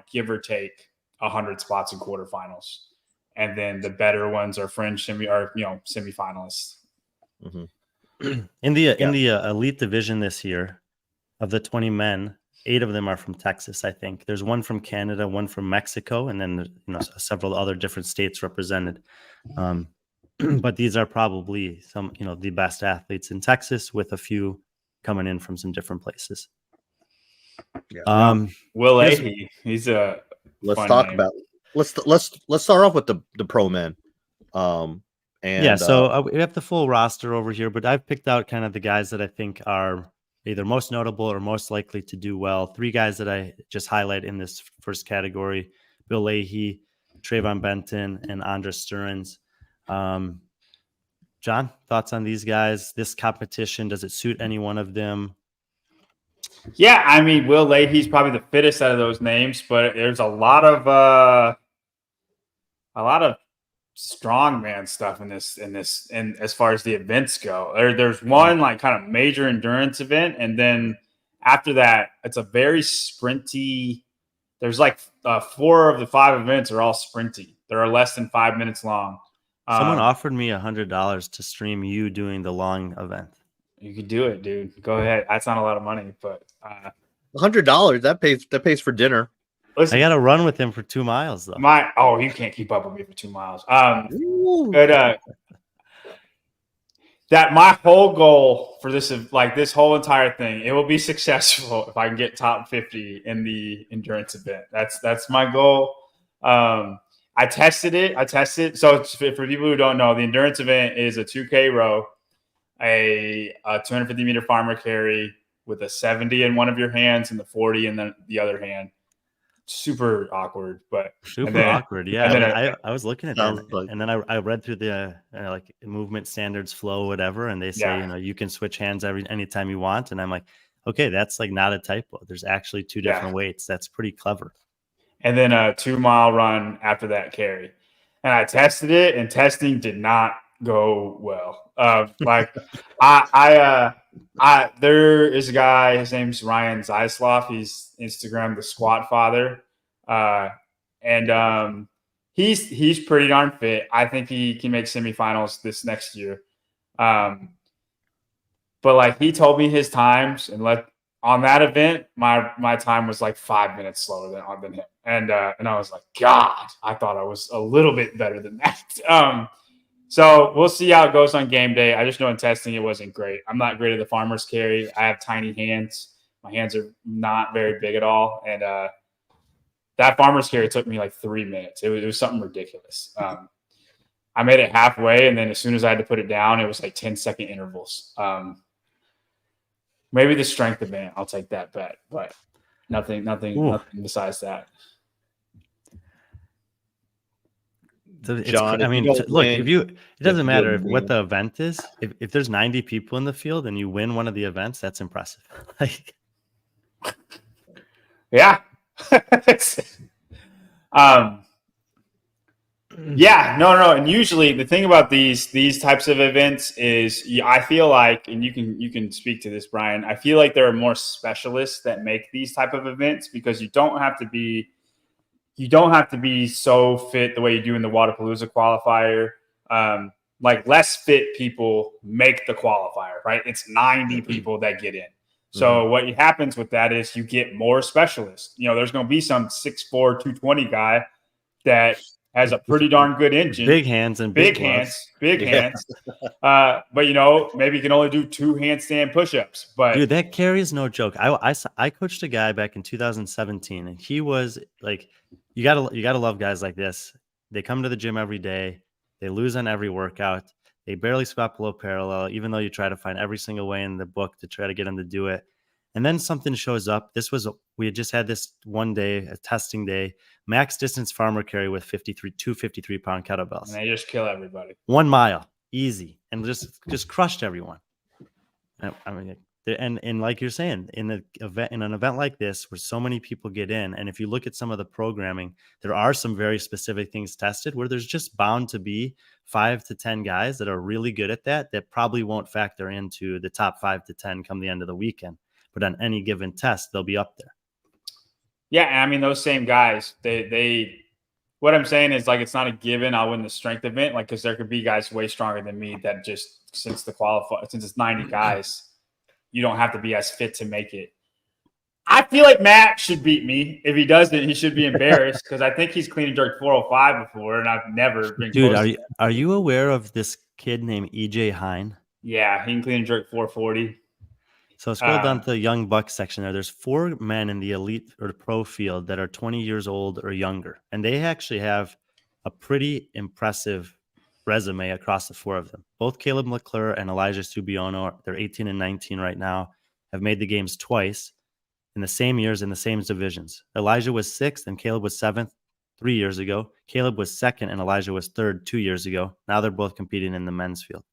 give or take 100 spots in quarterfinals. And then the better ones are fringe semifinalists. Mm-hmm. In the elite division this year, of the 20 men, 8 of them are from Texas. I think there's one from Canada, one from Mexico, and then several other different states represented. But these are probably some the best athletes in Texas, with a few coming in from some different places. Yeah. Will Leahy, he's a. Let's talk name. about. Let's start off with the pro men. So we have the full roster over here, but I've picked out kind of the guys that I think are either most notable or most likely to do well. 3 guys that I just highlight in this first category: Bill Leahy, Trayvon Benton, and Andres Sturins. John, thoughts on these guys? This competition, does it suit any one of them? Yeah, I mean, Will Leahy's probably the fittest out of those names, but there's a lot of strongman stuff in this, and as far as the events go, there's one like kind of major endurance event, and then after that, it's a very sprinty. There's like 4 of the 5 events are all sprinty. They're less than 5 minutes long. Someone offered me $100 to stream you doing the long event. You could do it, dude. Go ahead. That's not a lot of money, but $100 that pays for dinner. Listen, I got to run with him for 2 miles though. You can't keep up with me for 2 miles. That my whole goal for this is like this whole entire thing. It will be successful if I can get top 50 in the endurance event. That's my goal. I tested it. So for people who don't know, the endurance event is a 2K row, a 250 meter farmer carry with a 70 in one of your hands and the 40 in the other hand. Super awkward, but awkward. Yeah, I was looking at that, and then I read through the like movement standards, flow, whatever, and they say you can switch hands anytime you want, and I'm like, okay, that's like not a typo. There's actually 2 different weights. That's pretty clever. And then a 2-mile run after that carry, and I tested it, and testing did not go well. There is a guy, his name's Ryan Zeisloff. He's Instagram the Squat Father. And he's pretty darn fit. I think he can make semifinals this next year. But like he told me his times, and on that event, my time was like 5 minutes slower than him. And I was like, God, I thought I was a little bit better than that. So we'll see how it goes on game day. I just know in testing it wasn't great. I'm not great at the farmer's carry. I have tiny hands. My hands are not very big at all. And that farmer's carry took me like 3 minutes. It was something ridiculous. I made it halfway, and then as soon as I had to put it down, it was like 10-second intervals. Maybe the strength event, I'll take that bet, but nothing besides that. John, look, it doesn't matter what the event is. If there's 90 people in the field and you win one of the events, that's impressive. Yeah. No. And usually the thing about these types of events is I feel like, and you can speak to this, Brian, I feel like there are more specialists that make these type of events because you don't have to be so fit the way you do in the Wadapalooza qualifier. Like less fit people make the qualifier, right? It's 90 people that get in. So what happens with that is you get more specialists. There's going to be some 6'4", 220 guy that has a pretty darn good engine. Big hands and big hands. But maybe you can only do 2 handstand push-ups. But dude, that carry is no joke. I coached a guy back in 2017, and he was like, you gotta love guys like this. They come to the gym every day. They lose on every workout. They barely squat below parallel, even though you try to find every single way in the book to try to get them to do it. And then something shows up. We had just had this one day, a testing day, max distance farmer carry with 253-pound kettlebells. And they just kill everybody. 1 mile, easy, and just crushed everyone. I mean, And like you're saying, in an event like this where so many people get in, and if you look at some of the programming, there are some very specific things tested where there's just bound to be 5 to 10 guys that are really good at that probably won't factor into the top 5 to 10 come the end of the weekend. But on any given test, they'll be up there. Yeah, and I mean those same guys, they what I'm saying is, like, it's not a given I'll win the strength event, like, because there could be guys way stronger than me that just since it's 90 guys, you don't have to be as fit to make it. I feel like Matt should beat me. If he doesn't, he should be embarrassed because I think he's clean and jerked 405 before, and I've never been Dude, close. Are you aware of this kid named EJ Hine? Yeah, he can clean and jerk 440. So scroll down to the young buck section there. There's 4 men in the elite or the pro field that are 20 years old or younger. And they actually have a pretty impressive resume across the 4 of them. Both Caleb McClure and Elijah Subiono, they're 18 and 19 right now, have made the games twice in the same years in the same divisions. Elijah was 6th and Caleb was 7th 3 years ago. Caleb was 2nd and Elijah was 3rd 2 years ago. Now they're both competing in the men's field.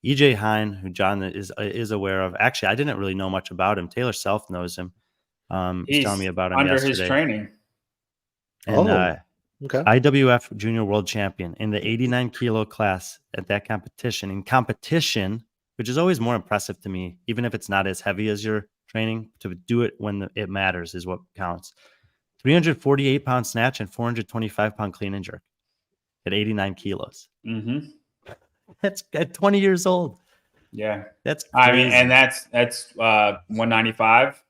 EJ Hine, who John is aware of. Actually, I didn't really know much about him. Taylor Self knows him. He's telling me about him under yesterday. his training. And Okay. IWF Junior World Champion in the 89 kilo class at that competition. In competition, which is always more impressive to me, even if it's not as heavy as your training, to do it when it matters is what counts. 348-pound snatch and 425-pound clean and jerk at 89 kilos. Mm-hmm. That's at 20 years old. Yeah. That's crazy. I mean, and that's 195.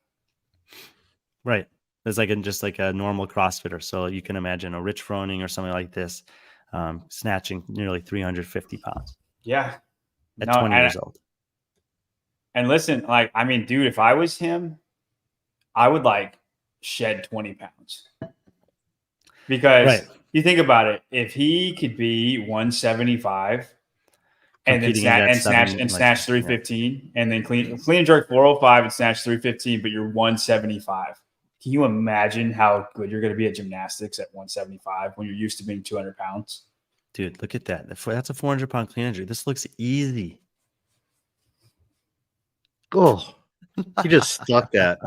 Right. It's like just like a normal CrossFitter. So you can imagine a Rich Froning or something like this snatching nearly 350 pounds. Yeah. At 20 years old. And listen, like, I mean, dude, if I was him, I would like shed 20 pounds. Because you think about it, if he could be 175 and then snatch 315 and then clean and jerk 405 and snatch 315, but you're 175. Can you imagine how good you're going to be at gymnastics at 175 when you're used to being 200 pounds? Dude, look at that. That's a 400-pound clean and jerk. This looks easy. Oh, he just stuck that.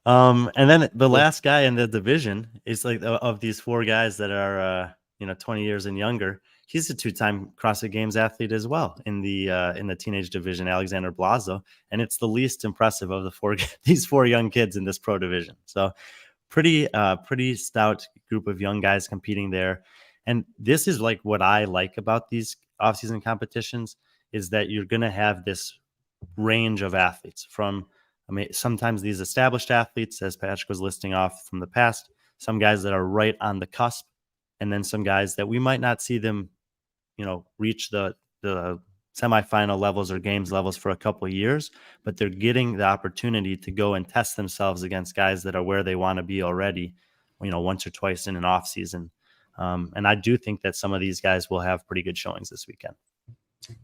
And then the last guy in the division is like of these 4 guys that are 20 years and younger. He's a 2-time CrossFit Games athlete as well in the teenage division, Alexander Blazo, and it's the least impressive of these 4 young kids in this pro division. So pretty stout group of young guys competing there. And this is like what I like about these off-season competitions is that you're going to have this range of athletes from, sometimes these established athletes, as Patrick was listing off from the past, some guys that are right on the cusp, and then some guys that we might not see them, reach the semifinal levels or games levels for a couple of years, but they're getting the opportunity to go and test themselves against guys that are where they want to be already, once or twice in an off season. And I do think that some of these guys will have pretty good showings this weekend.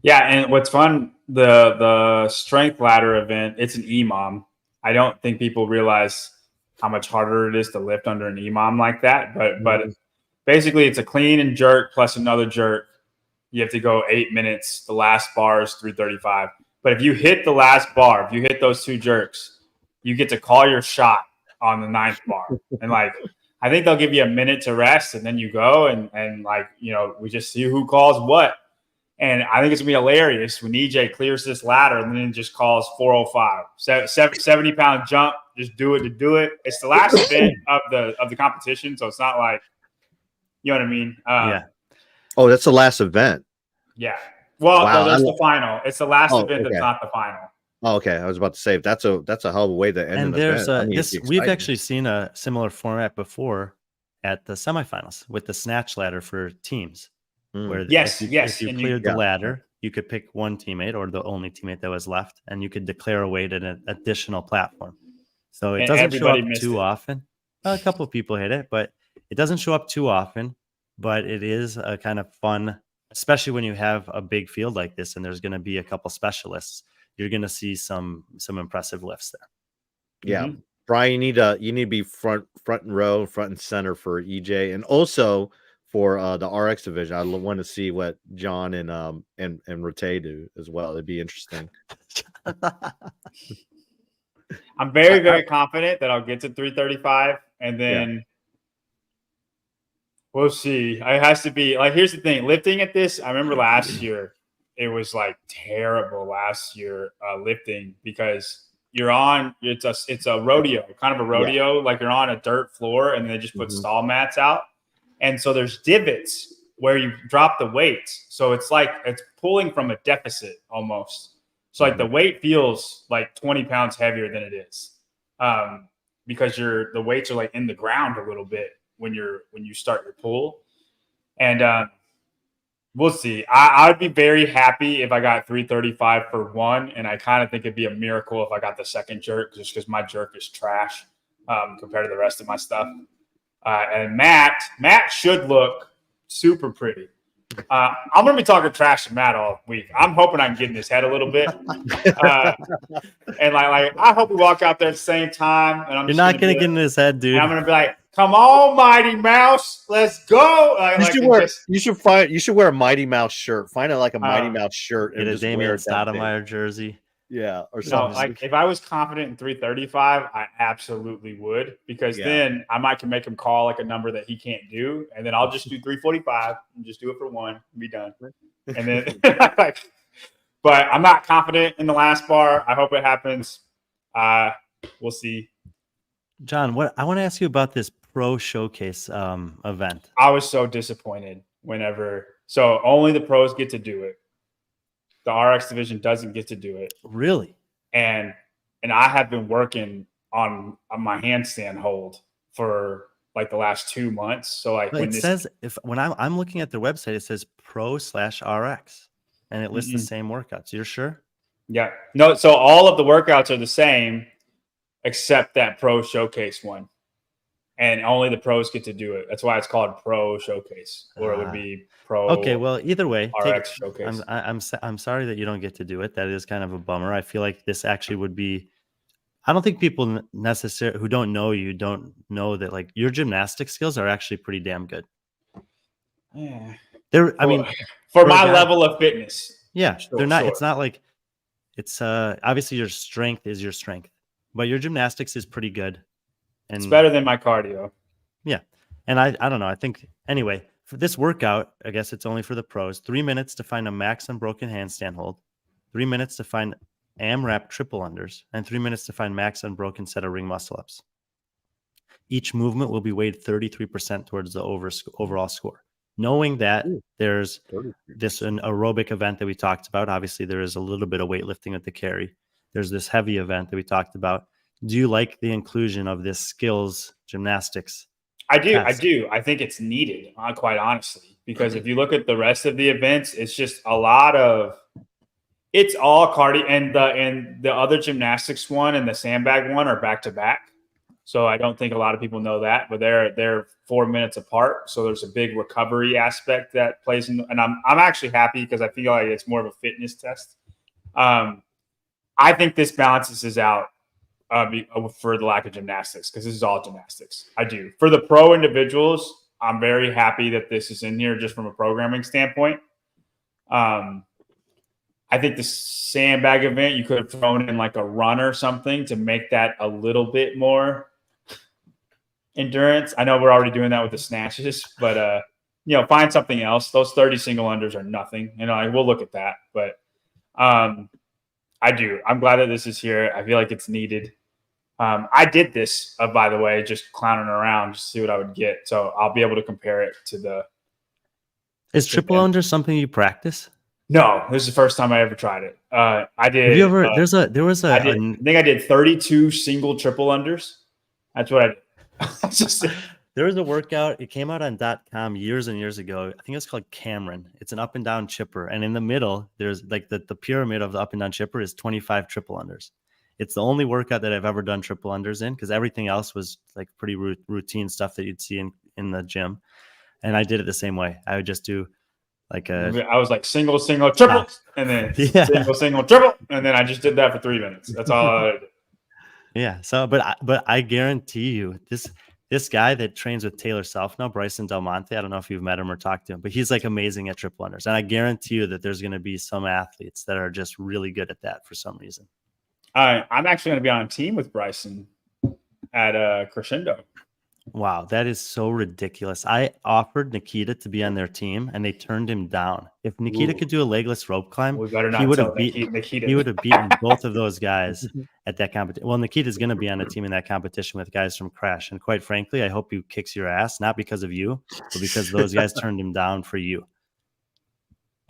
Yeah, and what's fun, the strength ladder event, it's an EMOM. I don't think people realize how much harder it is to lift under an EMOM like that. But basically, it's a clean and jerk plus another jerk. You have to go 8 minutes. The last bar is 335. But if you hit the last bar, if you hit those 2 jerks, you get to call your shot on the 9th bar. And I think they'll give you a minute to rest, and then you go and we just see who calls what. And I think it's gonna be hilarious when EJ clears this ladder and then just calls 405, 70-pound jump. Just do it to do it. It's the last event of the competition, so it's not like, you know what I mean? Yeah. Oh, that's the last event. Yeah. Well, Wow, no, there's the final. It's the last event that's okay. not the final. Oh, okay. I was about to say that's a hell of a way to end And an there's event. we've actually seen a similar format before at the semifinals with the snatch ladder for teams. Where If you cleared the ladder, you could pick one teammate or the only teammate that was left, and you could declare a weight at an additional platform. So it doesn't show up too often. A couple of people hit it, but it doesn't show up too often. But it is a kind of fun, especially when you have a big field like this, and there's going to be a couple specialists. You're going to see some impressive lifts there. Yeah, Brian, you need to be front and row, front and center for EJ, and also for the RX division. I want to see what John and Rote do as well. It'd be interesting. I'm very, very confident that I'll get to 335, and then we'll see. It has to be like, here's the thing, lifting at this. I remember last year, it was like terrible last year lifting because you're on. It's a rodeo, kind of a rodeo. Like you're on a dirt floor, and they just put stall mats out, and so there's divots where you drop the weights. So it's like it's pulling from a deficit almost. So like the weight feels like 20 pounds heavier than it is, because the weights are like in the ground a little bit when you start your pull, and we'll see. I would be very happy if I got 335 for one, and I kind of think it'd be a miracle if I got the second jerk, just because my jerk is trash compared to the rest of my stuff. And Matt should look super pretty. I'm going to be talking trash to Matt all week. I'm hoping I can get in his head a little bit. And like I hope we walk out there at the same time. And You're not going to get in his head, dude. And I'm going to be like, come on, Mighty Mouse. Let's go. You should wear a Mighty Mouse shirt. Find a Mighty Mouse shirt. Get a Damian Stoudemire jersey. Yeah, or something. something. Like if I was confident in 335, I absolutely would, because then I might can make him call like a number that he can't do, and then I'll just do 345 and just do it for one and be done. And then, but I'm not confident in the last bar. I hope it happens. We'll see. John, what I want to ask you about this pro showcase event. I was so disappointed so only the pros get to do it. The RX division doesn't get to do it. Really? And I have been working on my handstand hold for like the last 2 months. So like when I'm looking at their website, it says pro/RX and it lists the same workouts. You're sure? Yeah. No, so all of the workouts are the same except that pro showcase one. And only the pros get to do it. That's why it's called Pro Showcase, or it would be Pro. Okay, well, either way, RX Showcase. I'm sorry that you don't get to do it. That is kind of a bummer. I feel like this actually would be. I don't think people necessarily who don't know you don't know that like your gymnastic skills are actually pretty damn good. Yeah. For my level of fitness. Yeah, they're not. Sure. It's not like it's obviously your strength is your strength, but your gymnastics is pretty good. And it's better than my cardio. Yeah. And I don't know. I think anyway, for this workout, I guess it's only for the pros. 3 minutes to find a max unbroken handstand hold, 3 minutes to find AMRAP triple unders, and 3 minutes to find max unbroken set of ring muscle ups. Each movement will be weighed 33% towards the overall score. Knowing that there's this an aerobic event that we talked about. Obviously, there is a little bit of weightlifting with the carry. There's this heavy event that we talked about. Do you like the inclusion of this skills gymnastics? I do. Test? I do. I think it's needed, quite honestly, because if you look at the rest of the events, it's just a lot of it's all cardio, and the other gymnastics one and the sandbag one are back to back. So I don't think a lot of people know that, but they're 4 minutes apart. So there's a big recovery aspect that plays in, and I'm actually happy because I feel like it's more of a fitness test. I think this balances out. For the lack of gymnastics, because this is all gymnastics. I do. For the pro individuals, I'm very happy that this is in here just from a programming standpoint. I think the sandbag event, you could have thrown in like a run or something to make that a little bit more endurance. I know we're already doing that with the snatches, but find something else. Those 30 single unders are nothing. We'll look at that, but I do. I'm glad that this is here. I feel like it's needed. I did this, by the way, just clowning around, just to see what I would get. So I'll be able to compare it to the. Is triple under something you practice? No, this is the first time I ever tried it. I did. Have you ever? I think I did 32 single triple unders. That's what I did. There was a workout. It came out on .com years and years ago. I think it's called Cameron. It's an up and down chipper. And in the middle, there's like the pyramid of the up and down chipper is 25 triple unders. It's the only workout that I've ever done triple unders in, because everything else was like pretty routine stuff that you'd see in the gym. And I did it the same way. I would just do like I was like single, triple, and then single, triple. And then I just did that for 3 minutes. That's all I did. Yeah. So, but I guarantee you this guy that trains with Taylor Self now, Bryson Del Monte, I don't know if you've met him or talked to him, but he's like amazing at triple unders. And I guarantee you that there's going to be some athletes that are just really good at that for some reason. I'm actually going to be on a team with Bryson at Crescendo. Wow, that is so ridiculous. I offered Nikita to be on their team, and they turned him down. If Nikita Ooh. could do a legless rope climb, We better he not would tell have beaten. Nikita. He would have beaten both of those guys at that competition. Well, Nikita's going to be on a team in that competition with guys from Crash, and quite frankly, I hope he kicks your ass, not because of you, but because those guys turned him down for you.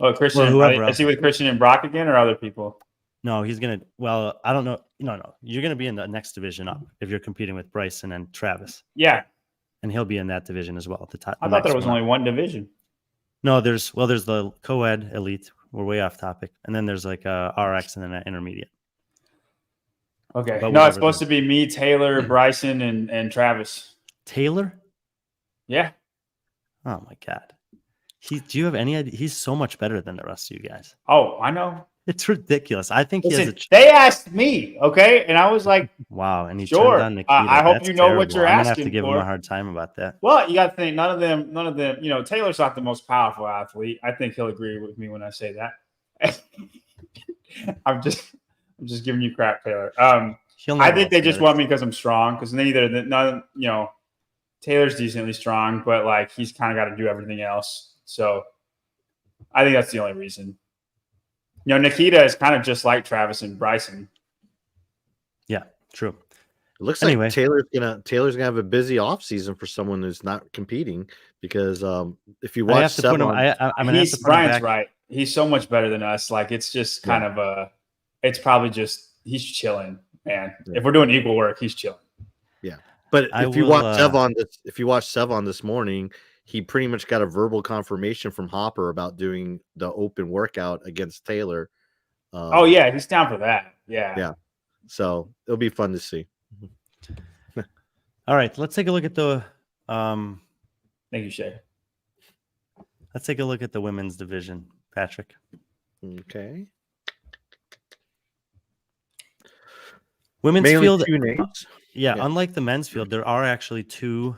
Oh, Christian, Or whoever else. is he with Christian and Brock again, or other people? No, he's gonna. Well, I don't know. No, you're gonna be in the next division up if you're competing with Bryson and Travis, Yeah, and he'll be in that division as well. At the top, I thought there was only one division. No, there's the co-ed elite. We're way off topic, and then there's like a RX and then an intermediate. Okay, But no, whatever it's supposed to be me, Taylor, Bryson, and Travis. Taylor? Yeah, Oh my god, do you have any idea? He's so much better than the rest of you guys. oh, I know. It's ridiculous. I think he has Listen, they asked me, okay, and I was like, wow, and he Sure. turned on Nikita. I hope That's you know what terrible. you're I'm gonna have asking to give him for. a hard time about that. well, you got to think none of them. You know, Taylor's not the most powerful athlete. I think he'll agree with me when I say that. I'm just giving you crap, Taylor. He'll I never think they look just good. want me because I'm strong. Because Taylor's decently strong, but like he's kind of got to do everything else. So I think that's the only reason. You know, Nikita is kind of just like Travis and Bryson. Yeah, true. It looks Anyway. like Taylor's gonna have a busy off season for someone who's not competing because if you I watch have to put him. Sevon, I'm gonna have to put him Brian's back. right. He's so much better than us. Like it's just kind of it's probably just he's chilling, man. Yeah. If we're doing equal work, he's chilling. but I if you will, watch Sevon this morning, he pretty much got a verbal confirmation from Hopper about doing the open workout against Taylor. Oh yeah, he's down for that. Yeah. So it'll be fun to see. All right, let's take a look at the. Thank you, Shay. Let's take a look at the women's division, Patrick. Okay. Women's Mainly field. two names. Yeah, Yeah. unlike the men's field, there are actually two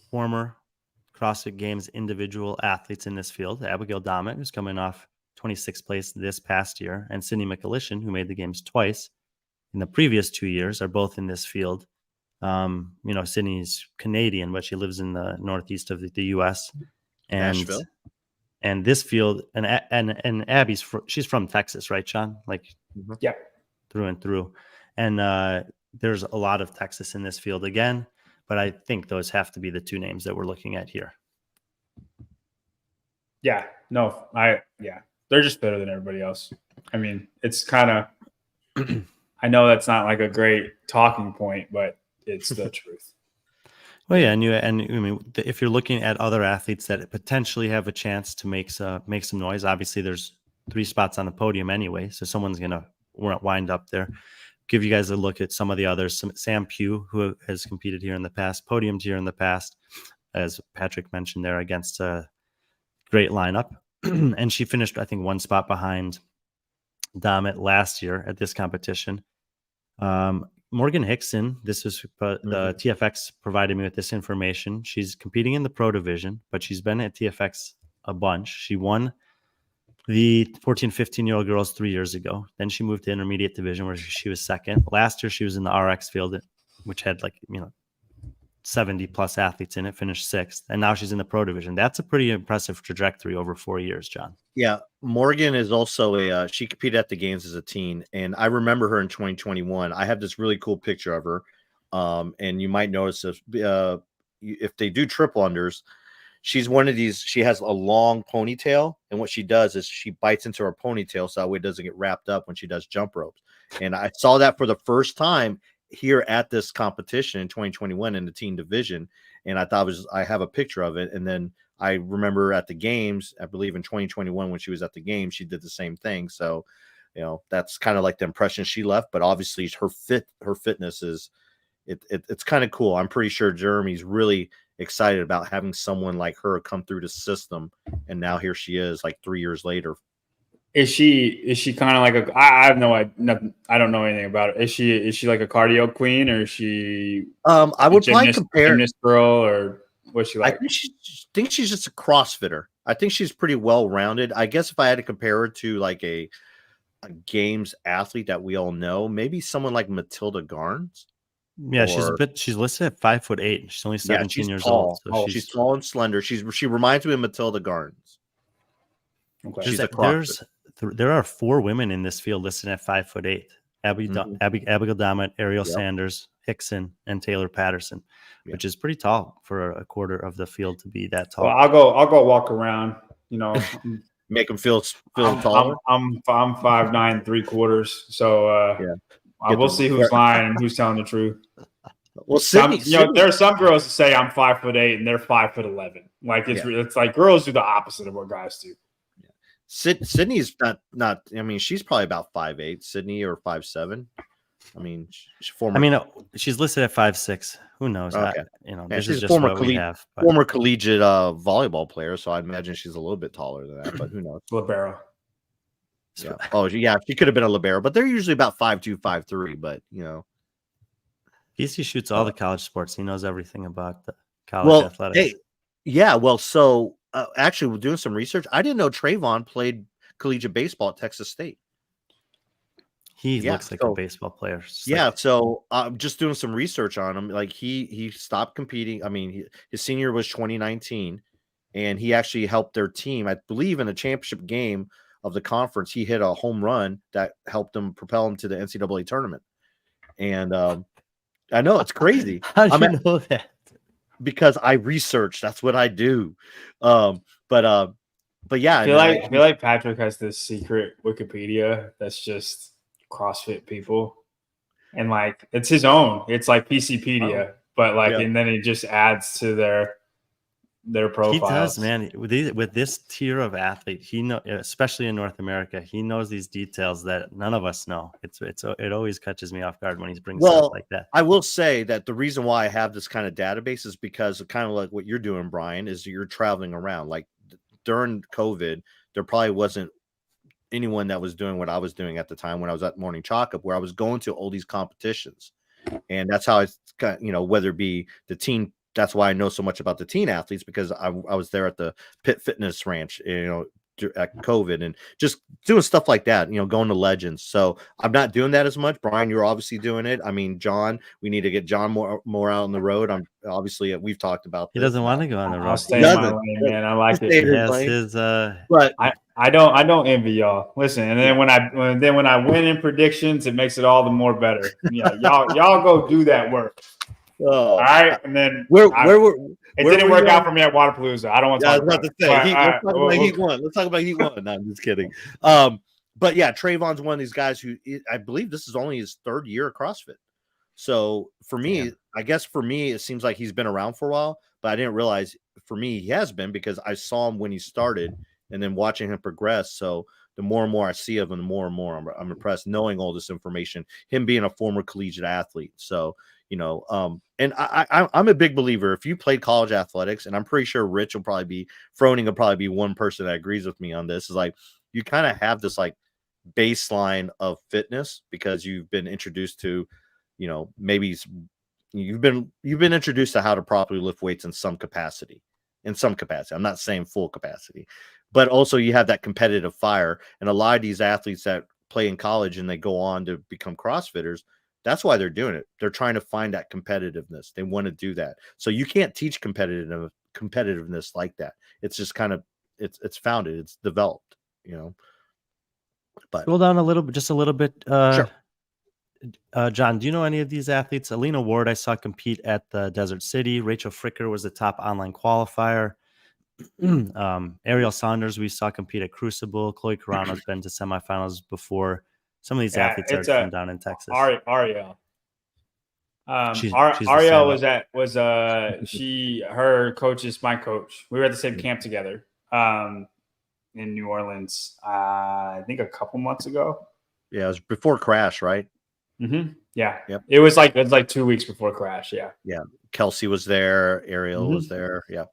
former CrossFit Games individual athletes in this field. Abigail Dommett, who's coming off 26th place this past year, and Sydney McAlishan, who made the games twice in the previous 2 years, are both in this field. Sydney's Canadian, but she lives in the northeast of the U.S. And Nashville. And this field, and Abby's she's from Texas, right, Sean? Like, Yeah. through and through. And there's a lot of Texas in this field again, but I think those have to be the two names that we're looking at here. Yeah. No, they're just better than everybody else. I mean, it's kind of, I know that's not like a great talking point, but it's the truth. Well, yeah, if you're looking at other athletes that potentially have a chance to make some noise, obviously there's 3 spots on the podium anyway, so someone's gonna wind up there. Give you guys a look at some of the others. Sam Pugh, who has competed here in the past, podiumed here in the past, as Patrick mentioned there, against a great lineup. And she finished, I think, 1 spot behind Dommett last year at this competition. Morgan Hickson, this is the TFX provided me with this information. She's competing in the pro division, but she's been at TFX a bunch. She won the 14, 15-year-old girls 3 years ago. Then she moved to intermediate division where she was second. Last year, she was in the RX field, which had 70 plus athletes in it, finished 6th. And now she's in the pro division. That's a pretty impressive trajectory over 4 years, John. Yeah. Morgan is also she competed at the games as a teen. And I remember her in 2021. I have this really cool picture of her. And you might notice if they do triple unders, she's one of these, she has a long ponytail. And what she does is she bites into her ponytail so that way it doesn't get wrapped up when she does jump ropes. And I saw that for the first time here at this competition in 2021 in the teen division. And I thought I have a picture of it. And then I remember at the games, I believe in 2021, when she was at the games, she did the same thing. So, that's kind of like the impression she left, but obviously her fitness is, it's kind of cool. I'm pretty sure Jeremy's really excited about having someone like her come through the system. And now here she is like 3 years later. Is she kind of like I have no idea. I don't know anything about it. Is she like a cardio queen, or is she? I would probably compare gymnast girl, or what's she like? I think she's just a CrossFitter. I think she's pretty well rounded. I guess if I had to compare her to like a games athlete that we all know. Maybe someone like Matilda Garnes. Yeah, she's listed at 5'8". She's only 17 years tall. old. So she's tall and slender. She reminds me of Matilda Garnes. Okay. She's a CrossFit. There are 4 women in this field listed at 5'8". Abigail Dammit, Ariel Sanders, Hickson, and Taylor Patterson, which is pretty tall for a quarter of the field to be that tall. Well, I'll go walk around. You know, make them feel taller. I'm 5'9" 3/4. So we'll see who's lying and who's telling the truth. Well, Sydney, there are some girls that say I'm 5'8" and they're 5'11". Like it's like girls do the opposite of what guys do. Sydney's not. I mean, she's probably about 5'8", Sydney, or 5'7". I mean, she's listed at 5'6". Who knows? Okay. This she's is just what we have. Former collegiate volleyball player, so I imagine she's a little bit taller than that. But who knows? Libero. Yeah. Oh, yeah. She could have been a libero, but they're usually about 5'2", 5'3". But PC shoots all the college sports. He knows everything about the college athletics. Hey, yeah. Well, so actually, we're doing some research. I didn't know Trayvon played collegiate baseball at Texas State. He looks like a baseball player. So I'm just doing some research on him. Like he stopped competing. I mean, his senior year was 2019, and he actually helped their team. I believe in a championship game of the conference, he hit a home run that helped him propel him to the NCAA tournament. And I know it's crazy. How do you know that? Because I research. That's what I do. But yeah, I feel like Patrick has this secret Wikipedia that's just CrossFit people, and like it's his own. It's like PCpedia, but like, and then it just adds to their profiles. He does, man. With this tier of athlete, especially in North America, he knows these details that none of us know. It always catches me off guard when he brings stuff like that. I will say that the reason why I have this kind of database is because kind of like what you're doing, Brian, is you're traveling around. Like during COVID, there probably wasn't anyone that was doing what I was doing at the time when I was at Morning Chalk Up, where I was going to all these competitions. And that's how I got, whether it be the teen. That's why I know so much about the teen athletes, because I was there at the Pitt Fitness Ranch, at COVID, and just doing stuff like that, going to Legends. So I'm not doing that as much. Brian, you're obviously doing it. I mean, John, we need to get John more out on the road. I'm obviously, we've talked about this. He doesn't want to go on the road. I'll stay in my lane, man. I like it. But I don't envy y'all. Listen, and then when I win in predictions, it makes it all the more better. Yeah, y'all go do that work. Oh, all right, and then it didn't work out for me at Waterpalooza. I don't want to talk about it. Let's talk about Heat 1. Let's talk about Heat 1. No, I'm just kidding. But yeah, Trayvon's one of these guys who I believe this is only his 3rd year at CrossFit. So for me, I guess for me, it seems like he's been around for a while, but I didn't realize for me he has been, because I saw him when he started and then watching him progress. So the more and more I see of him, the more and more I'm impressed knowing all this information, him being a former collegiate athlete. So, and I'm a big believer. If you played college athletics, and I'm pretty sure Rich will probably be, Froning will probably be one person that agrees with me on this, is like, you kind of have this like baseline of fitness because you've been introduced to, maybe you've been introduced to how to properly lift weights in some capacity. I'm not saying full capacity, but also you have that competitive fire. And a lot of these athletes that play in college and they go on to become CrossFitters, that's why they're doing it. They're trying to find that competitiveness. They want to do that. So you can't teach competitiveness like that. It's just kind of, it's founded, it's developed, but scroll down just a little bit. Sure. John, do you know any of these athletes? Alina Ward, I saw compete at the Desert City. Rachel Fricker was the top online qualifier. Ariel Saunders, we saw compete at Crucible. Chloe Carano's been to semifinals before. Some of these athletes are from down in Texas. Ariel. She's Ariel her coach is my coach. We were at the same camp together in New Orleans, I think a couple months ago. Yeah, it was before Crash, right? Mm-hmm. Yeah. Yep. It was like 2 weeks before Crash. Yeah. Yeah. Kelsey was there. Ariel was there. Yeah.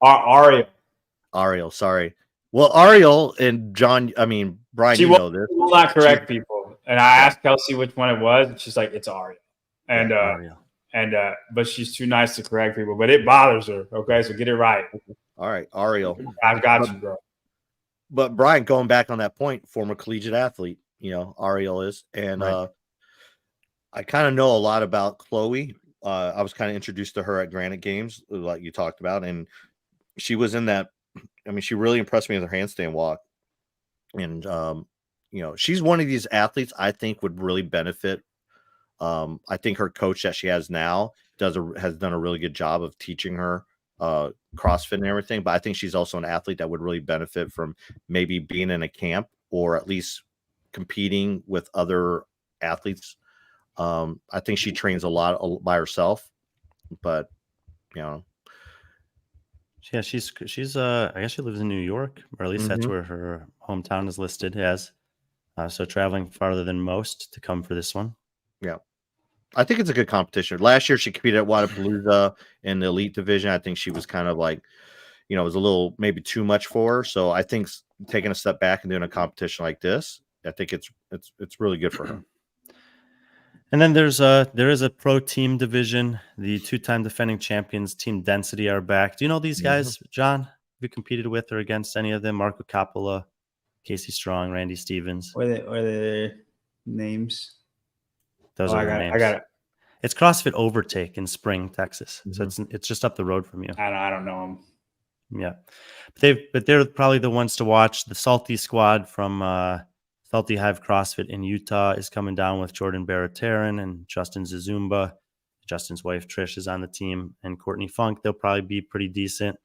Ariel. Sorry. Well, Ariel and John, Brian, know this. She will not correct people. And I asked Kelsey which one it was, and she's like, it's Ariel. And but she's too nice to correct people, but it bothers her. Okay, so get it right. All right, Ariel. I've got you, bro. but Brian, going back on that point, former collegiate athlete, Ariel is, and Right. I kind of know a lot about Chloe. I was kind of introduced to her at Granite Games, like you talked about, and she was in that. I mean, she really impressed me with her handstand walk, and she's one of these athletes I think would really benefit. I think her coach that she has now has done a really good job of teaching her CrossFit and everything. But I think she's also an athlete that would really benefit from maybe being in a camp or at least competing with other athletes. I think she trains a lot by herself, but Yeah, she's I guess she lives in New York, or at least that's Mhm. where her hometown is listed as. So traveling farther than most to come for this one. yeah, I think it's a good competition. Last year she competed at Wadapalooza in the elite division. I think she was kind of like, it was a little maybe too much for her. So I think taking a step back and doing a competition like this, I think it's really good for her. And then there is a pro team division. The 2-time defending champions, Team Density, are back. Do you know these guys, John? Have you competed with or against any of them? Marco Coppola, Casey Strong, Randy Stevens. What are the names? Those are the names. I got it. It's CrossFit Overtake in Spring, Texas. So it's just up the road from you. I don't know them. Yeah, but they're probably the ones to watch. The Salty Squad from Salty Hive CrossFit in Utah is coming down with Jordan Baratarin and Justin Zazumba. Justin's wife Trish is on the team, and Courtney Funk. They'll probably be pretty decent.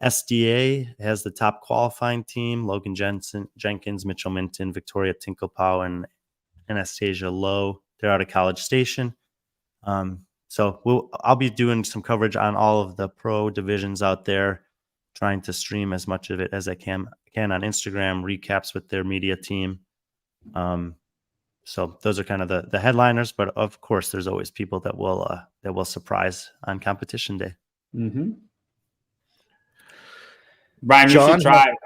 SDA has the top qualifying team: Logan Jenkins, Mitchell Minton, Victoria Tinklepow, and Anastasia Lowe. They're out of College Station. So I'll be doing some coverage on all of the pro divisions out there, trying to stream as much of it as I can on Instagram, recaps with their media team. So those are kind of the headliners, but of course there's always people that will surprise on competition day. Mm-hmm. Brian, you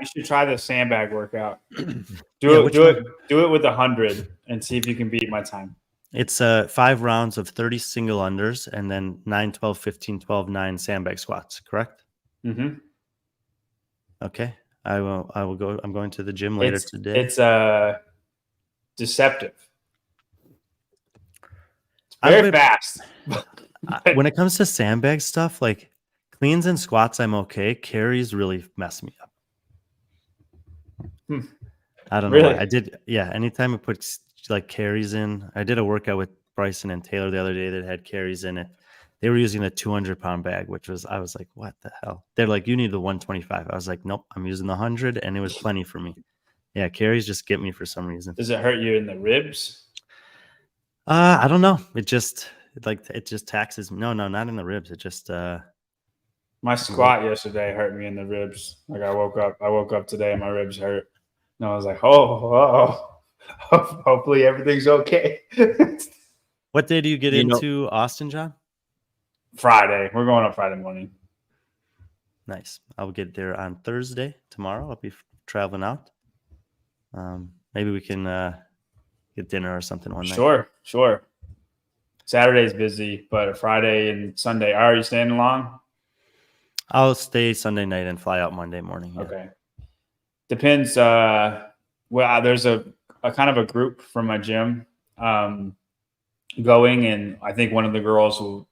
should try the sandbag workout. Do it with 100 and see if you can beat my time. It's 5 rounds of 30 single unders and then 9, 12, 15, 12, 9 sandbag squats, correct? Mm-hmm. Okay. I will go. I'm going to the gym later today. It's deceptive. It's very fast. When it comes to sandbag stuff, like cleans and squats, I'm okay. Carries really mess me up. I don't know. Really? I did. Yeah. Anytime I put like carries in, I did a workout with Bryson and Taylor the other day that had carries in it. They were using a 200-pound bag, I was like, what the hell? They're like, you need the 125. I was like, nope, I'm using the 100, and it was plenty for me. Yeah, carries just get me for some reason. Does it hurt you in the ribs? I don't know. It just taxes me. No, not in the ribs. It just my squat yesterday hurt me in the ribs. Like I woke up today and my ribs hurt. And I was like, hopefully everything's okay. What day do you get into Austin, John? Friday. We're going up Friday morning. Nice. I'll get there on Thursday. Tomorrow I'll be traveling out. Maybe we can get dinner or something one night. Sure. Saturday's busy, but Friday and Sunday. Are you staying long? I'll stay Sunday night and fly out Monday morning. Yeah. Okay. Depends. There's a kind of a group from my gym going, and I think one of the girls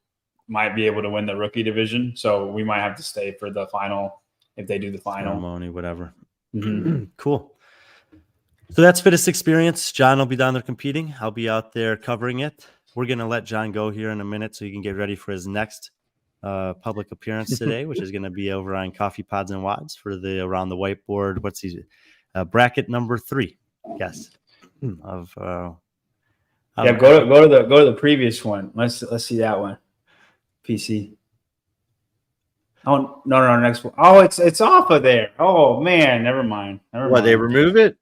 might be able to win the rookie division. So we might have to stay for the final if they do the final. Ceremony, whatever. Mm-hmm. Cool. So that's Fittest Experience. John will be down there competing. I'll be out there covering it. We're going to let John go here in a minute so he can get ready for his next public appearance today, which is going to be over on Coffee Pods and Wads for the Around the Whiteboard. What's he? Bracket number 3. Yes. Of go to the previous one. Let's see that one. PC. Oh no, next one. Oh, it's off of there. Oh man, never mind. They remove it?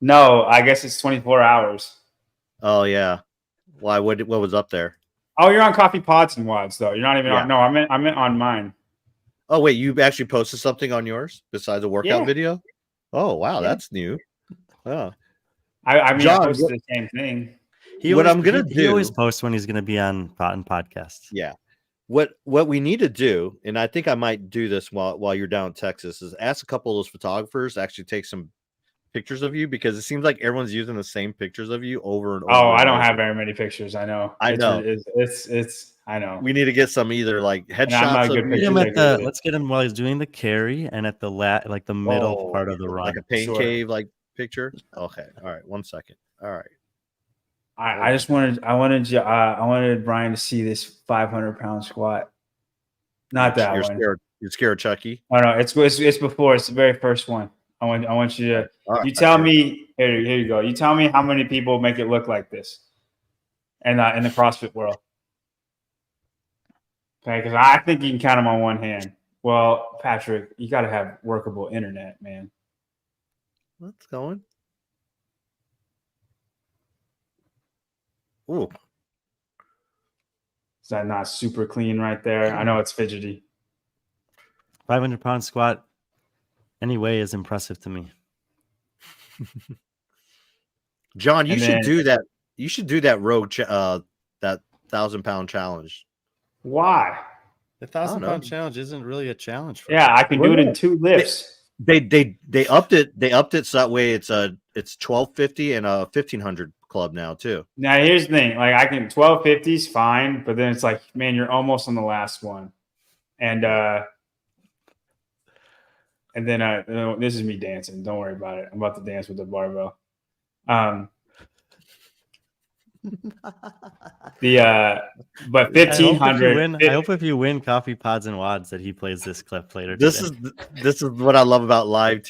No, I guess it's 24 hours. Oh yeah. Why? What was up there? Oh, you're on Coffee Pods and Wads though. You're not even on. No, I meant on mine. Oh wait, you actually posted something on yours besides a workout video? Oh wow, that's new. Oh. I mean, John, I posted the same thing. He always posts when he's going to be on podcasts. Yeah. What we need to do, and I think I might do this while you're down in Texas, is ask a couple of those photographers to actually take some pictures of you because it seems like everyone's using the same pictures of you over and over. Oh, I and don't over. have very many pictures. I know. I know. It's I know. We need to get some either like And I'm not headshots a of good you. Get him picture at taker. the, let's get him while he's doing the carry and at the like the middle part of the run. like a pain Sure. cave like picture. Okay, all right, 1 second. All right, I just wanted Brian to see this 500-pound squat. Not that you're one. scared. You're scared, Chucky. Oh no, it's before. It's the very first one. I want you to. All right, You tell me. Here you go. You tell me how many people make it look like this, and in the CrossFit world. Okay, because I think you can count them on one hand. Well, Patrick, you got to have workable internet, man. What's going? Ooh, Is that not super clean right there? I know it's fidgety. 500-pound squat anyway is impressive to me. John, you And should then- do that. You should do that rogue that 1,000-pound challenge. Why? The I don't know. 1,000-pound challenge isn't really a challenge for Yeah, I can do it in 2 lifts. They upped it. They upped it so that way it's 1,250 and a 1,500 club now too. Now here's the thing: like I can 1250s fine, but then it's like, man, you're almost on the last one, and then this is me dancing. Don't worry about it. I'm about to dance with the barbell. But 1,500. I hope if you win Coffee Pods and Wads that he plays this clip later. This today. is what I love about live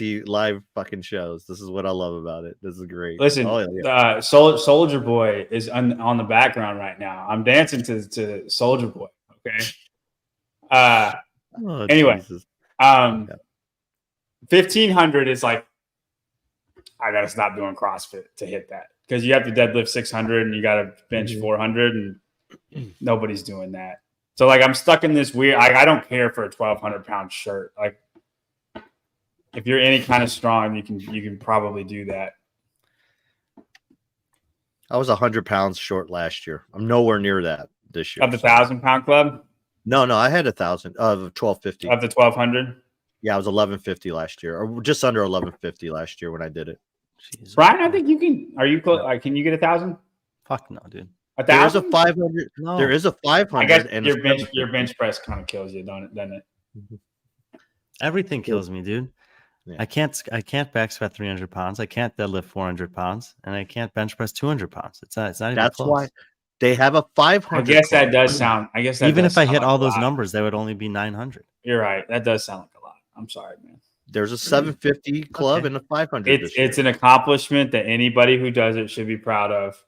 fucking shows. This is what I love about it. This is great. Listen, Oh, yeah. Soldier Boy is on the background right now. I'm dancing to Soldier Boy. Okay. Oh, anyway, Jesus. 1,500 is like, I gotta stop doing CrossFit to hit that because you have to deadlift 600 and you gotta bench 400 and nobody's doing that. So like I'm stuck in this weird. I don't care for a 1,200-pound shirt. Like if you're any kind of strong, you can probably do that. I was 100 pounds short last year. I'm nowhere near that this year. Of the 1,000-pound club. No, I had 1,000 of 1,250. Of the 1,200. Yeah, I was 1,150 last year, or just under 1,150 last year when I did it. Jesus. Brian, I think you can. Are you close? Can you get 1,000? Fuck no, dude. There is a 1,000? 500. No. There is a 500. I guess and your a bench 750. press kind of kills you, doesn't it? Everything kills me, dude. Yeah. I can't back squat 300 pounds. I can't deadlift 400 pounds, and I can't bench press 200 pounds. It's not even That's close. why they have a 500. I guess that club. does sound. I guess that Even does if I sound hit like all a those lot. numbers, that would only be 900. You're right. That does sound like a lot. I'm sorry, man. There's a 750 club Okay. and a 500. It's an accomplishment that anybody who does it should be proud of.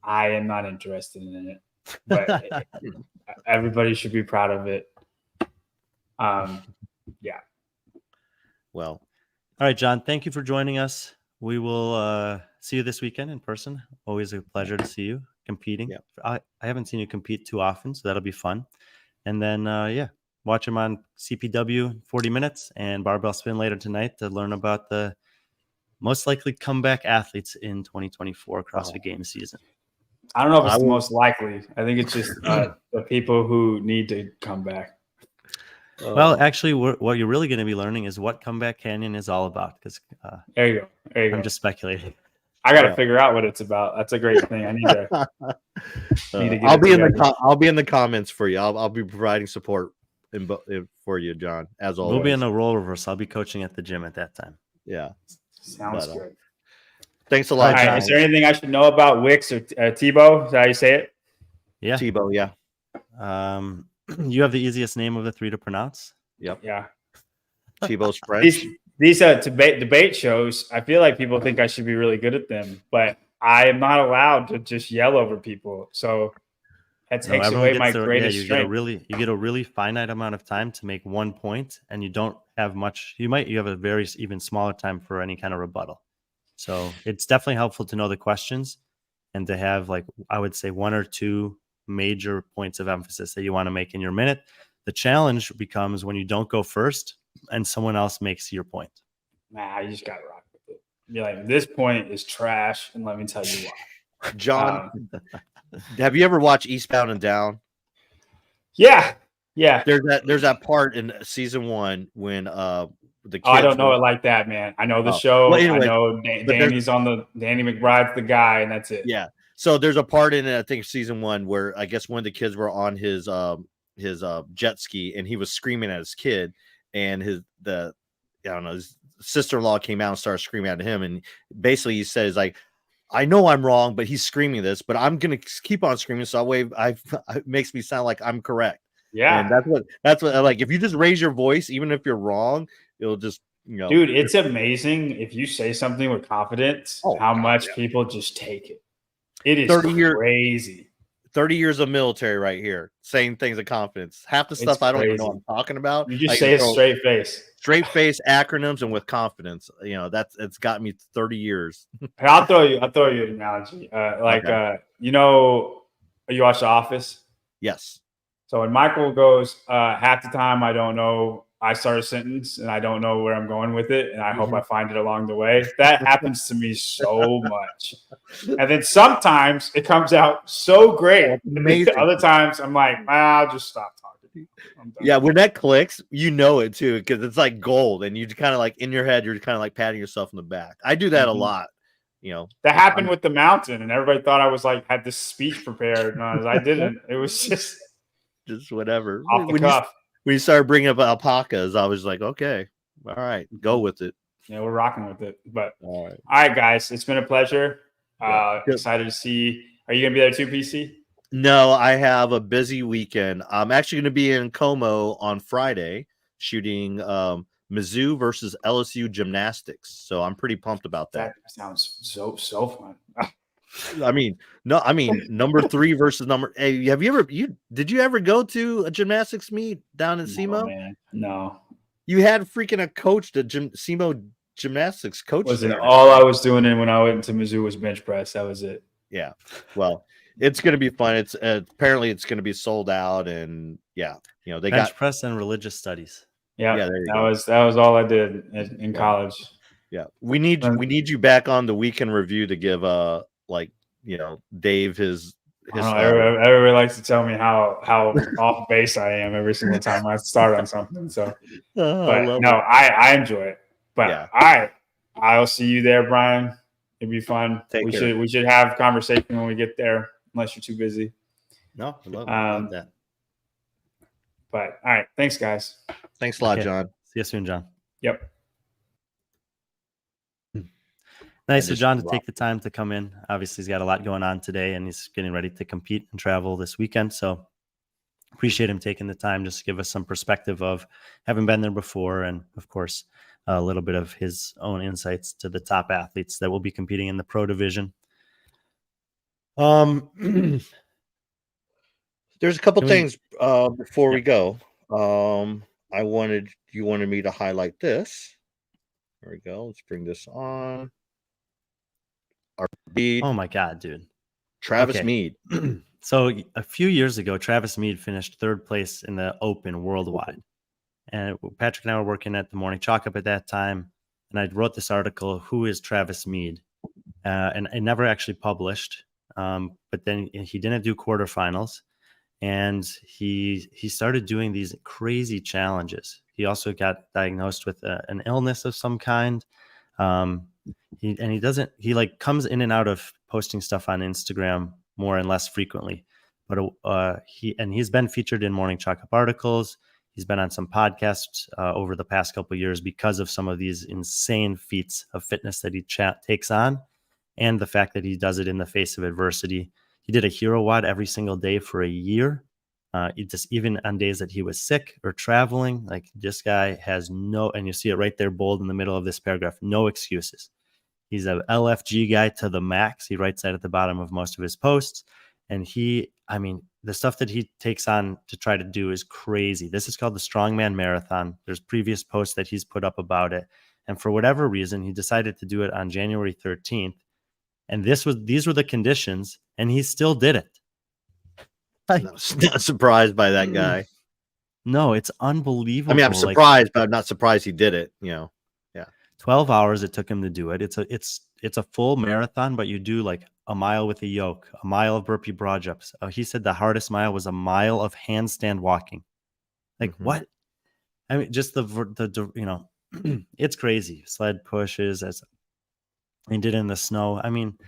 I am not interested in it, but everybody should be proud of it. Yeah. Well, All right, John, thank you for joining us. We will see you this weekend in person. Always a pleasure to see you competing. Yeah. I haven't seen you compete too often, so that'll be fun. And then, watch him on CPW 40 minutes and Barbell Spin later tonight to learn about the most likely comeback athletes in 2024 CrossFit Games season. I don't know if it's I the will- most likely. I think it's just the people who need to come back. Well, actually, what you're really going to be learning is what Comeback Canyon is all about, because There you go. There you I'm go. just speculating. I got to Yeah. figure out what it's about. That's a great thing. I need to. Need to get I'll it be in the together. I'll be in the comments for you. I'll be providing support for you, John. As always. We'll be in a role reverse. I'll be coaching at the gym at that time. Yeah. Sounds But, good. Thanks a All lot, right. John. Is there anything I should know about Wix or Tebow? Is that how you say it? Yeah. Tebow. Yeah. You have the easiest name of the three to pronounce. Yep. Yeah. Tebow's French. These debate shows, I feel like people think I should be really good at them, but I am not allowed to just yell over people. So that No, takes everyone away my gets greatest you strength. get a really finite amount of time to make 1 point, and you don't have much. You have a very even smaller time for any kind of rebuttal. So it's definitely helpful to know the questions and to have, like, I would say 1 or 2 major points of emphasis that you want to make in your minute. The challenge becomes when you don't go first and someone else makes your point. Nah, you just got to rock with it. Be like, this point is trash, and let me tell you why. John, have you ever watched Eastbound and Down? Yeah. There's that part in season 1 when the kids. Oh, I don't know it like that, man. I know the show. Well, anyway, I know Danny McBride's the guy, and that's it. Yeah. So there's a part in it, I think season 1, where I guess one of the kids were on his jet ski, and he was screaming at his kid, and his sister-in-law came out and started screaming at him, and basically he says like, I know I'm wrong, but he's screaming this, but I'm gonna keep on screaming, so that way it makes me sound like I'm correct. Yeah, and that's what like, if you just raise your voice, even if you're wrong, it'll just, dude, it's amazing if you say something with confidence, how much people just take it. It is crazy. 30 years of military right here, saying things of confidence. Half the stuff I don't even know what I'm talking about. You just say it straight face, acronyms, and with confidence. It's got me 30 years. I'll throw you an analogy. You watch The Office? Yes. So when Michael goes, half the time I don't know, I start a sentence and I don't know where I'm going with it, and I hope I find it along the way. That happens to me so much. And then sometimes it comes out so great. Amazing. Other times I'm like, I'll just stop talking. Yeah, when that clicks, you know it too, because it's like gold, and you kind of like in your head, you're kind of like patting yourself in the back. I do that a lot. That happened with the mountain, and everybody thought I was like had this speech prepared, and I didn't. It was just whatever off the cuff. When you started bringing up alpacas, I was like, okay, all right, go with it. Yeah, we're rocking with it. But all right, guys, it's been a pleasure. Excited to see. Are you gonna be there too, PC? No, I have a busy weekend. I'm actually going to be in Como on Friday shooting Mizzou versus LSU gymnastics. So I'm pretty pumped about that. That sounds so fun. Number 3 versus number. Hey, did you ever go to a gymnastics meet down in SEMO? Man, no. You had freaking a coach, the SEMO gymnastics coach. All I was doing when I went to Mizzou was bench press. That was it. Yeah. Well, it's going to be fun. It's apparently it's going to be sold out, and they bench got press and religious studies. Yeah, that was all I did in college. Yeah, we need you back on the weekend review to give Dave his. Everybody likes to tell me how off base I am every single time I start on something. So, I enjoy it. But all right, I'll see you there, Brian. It'd be fun. We should have a conversation when we get there, unless you're too busy. No, I love that. But all right, thanks, guys. Thanks a lot, John. See you soon, John. Yep. Nice of John to take the time to come in. Obviously, he's got a lot going on today, and he's getting ready to compete and travel this weekend. So appreciate him taking the time just to give us some perspective of having been there before, and of course, a little bit of his own insights to the top athletes that will be competing in the pro division. There's a couple things before we go. You wanted me to highlight this. There we go. Let's bring this on. Oh my God, dude. Travis Mead. So a few years ago, Travis Mead finished 3rd place in the Open worldwide. And Patrick and I were working at the Morning Chalk Up at that time. And I wrote this article, Who is Travis Mead? And it never actually published. But then he didn't do quarterfinals. And he started doing these crazy challenges. He also got diagnosed with an illness of some kind. He comes in and out of posting stuff on Instagram more and less frequently, but he's been featured in Morning Chalk Up articles. He's been on some podcasts over the past couple of years because of some of these insane feats of fitness that he takes on, and the fact that he does it in the face of adversity. He did a hero WOD every single day for a year. Even on days that he was sick or traveling, like this guy has and you see it right there, bold in the middle of this paragraph, no excuses. He's a LFG guy to the max. He writes that at the bottom of most of his posts. And the stuff that he takes on to try to do is crazy. This is called the Strongman Marathon. There's previous posts that he's put up about it. And for whatever reason, he decided to do it on January 13th. And these were the conditions, and he still did it. Not surprised by that guy. No, it's unbelievable. I mean, I'm surprised, but I'm not surprised he did it. 12 hours it took him to do it. It's a full marathon, but you do like a mile with a yoke, a mile of burpee broad jumps. He said the hardest mile was a mile of handstand walking. Like what? I mean, just the it's crazy. Sled pushes as he did in the snow. I mean,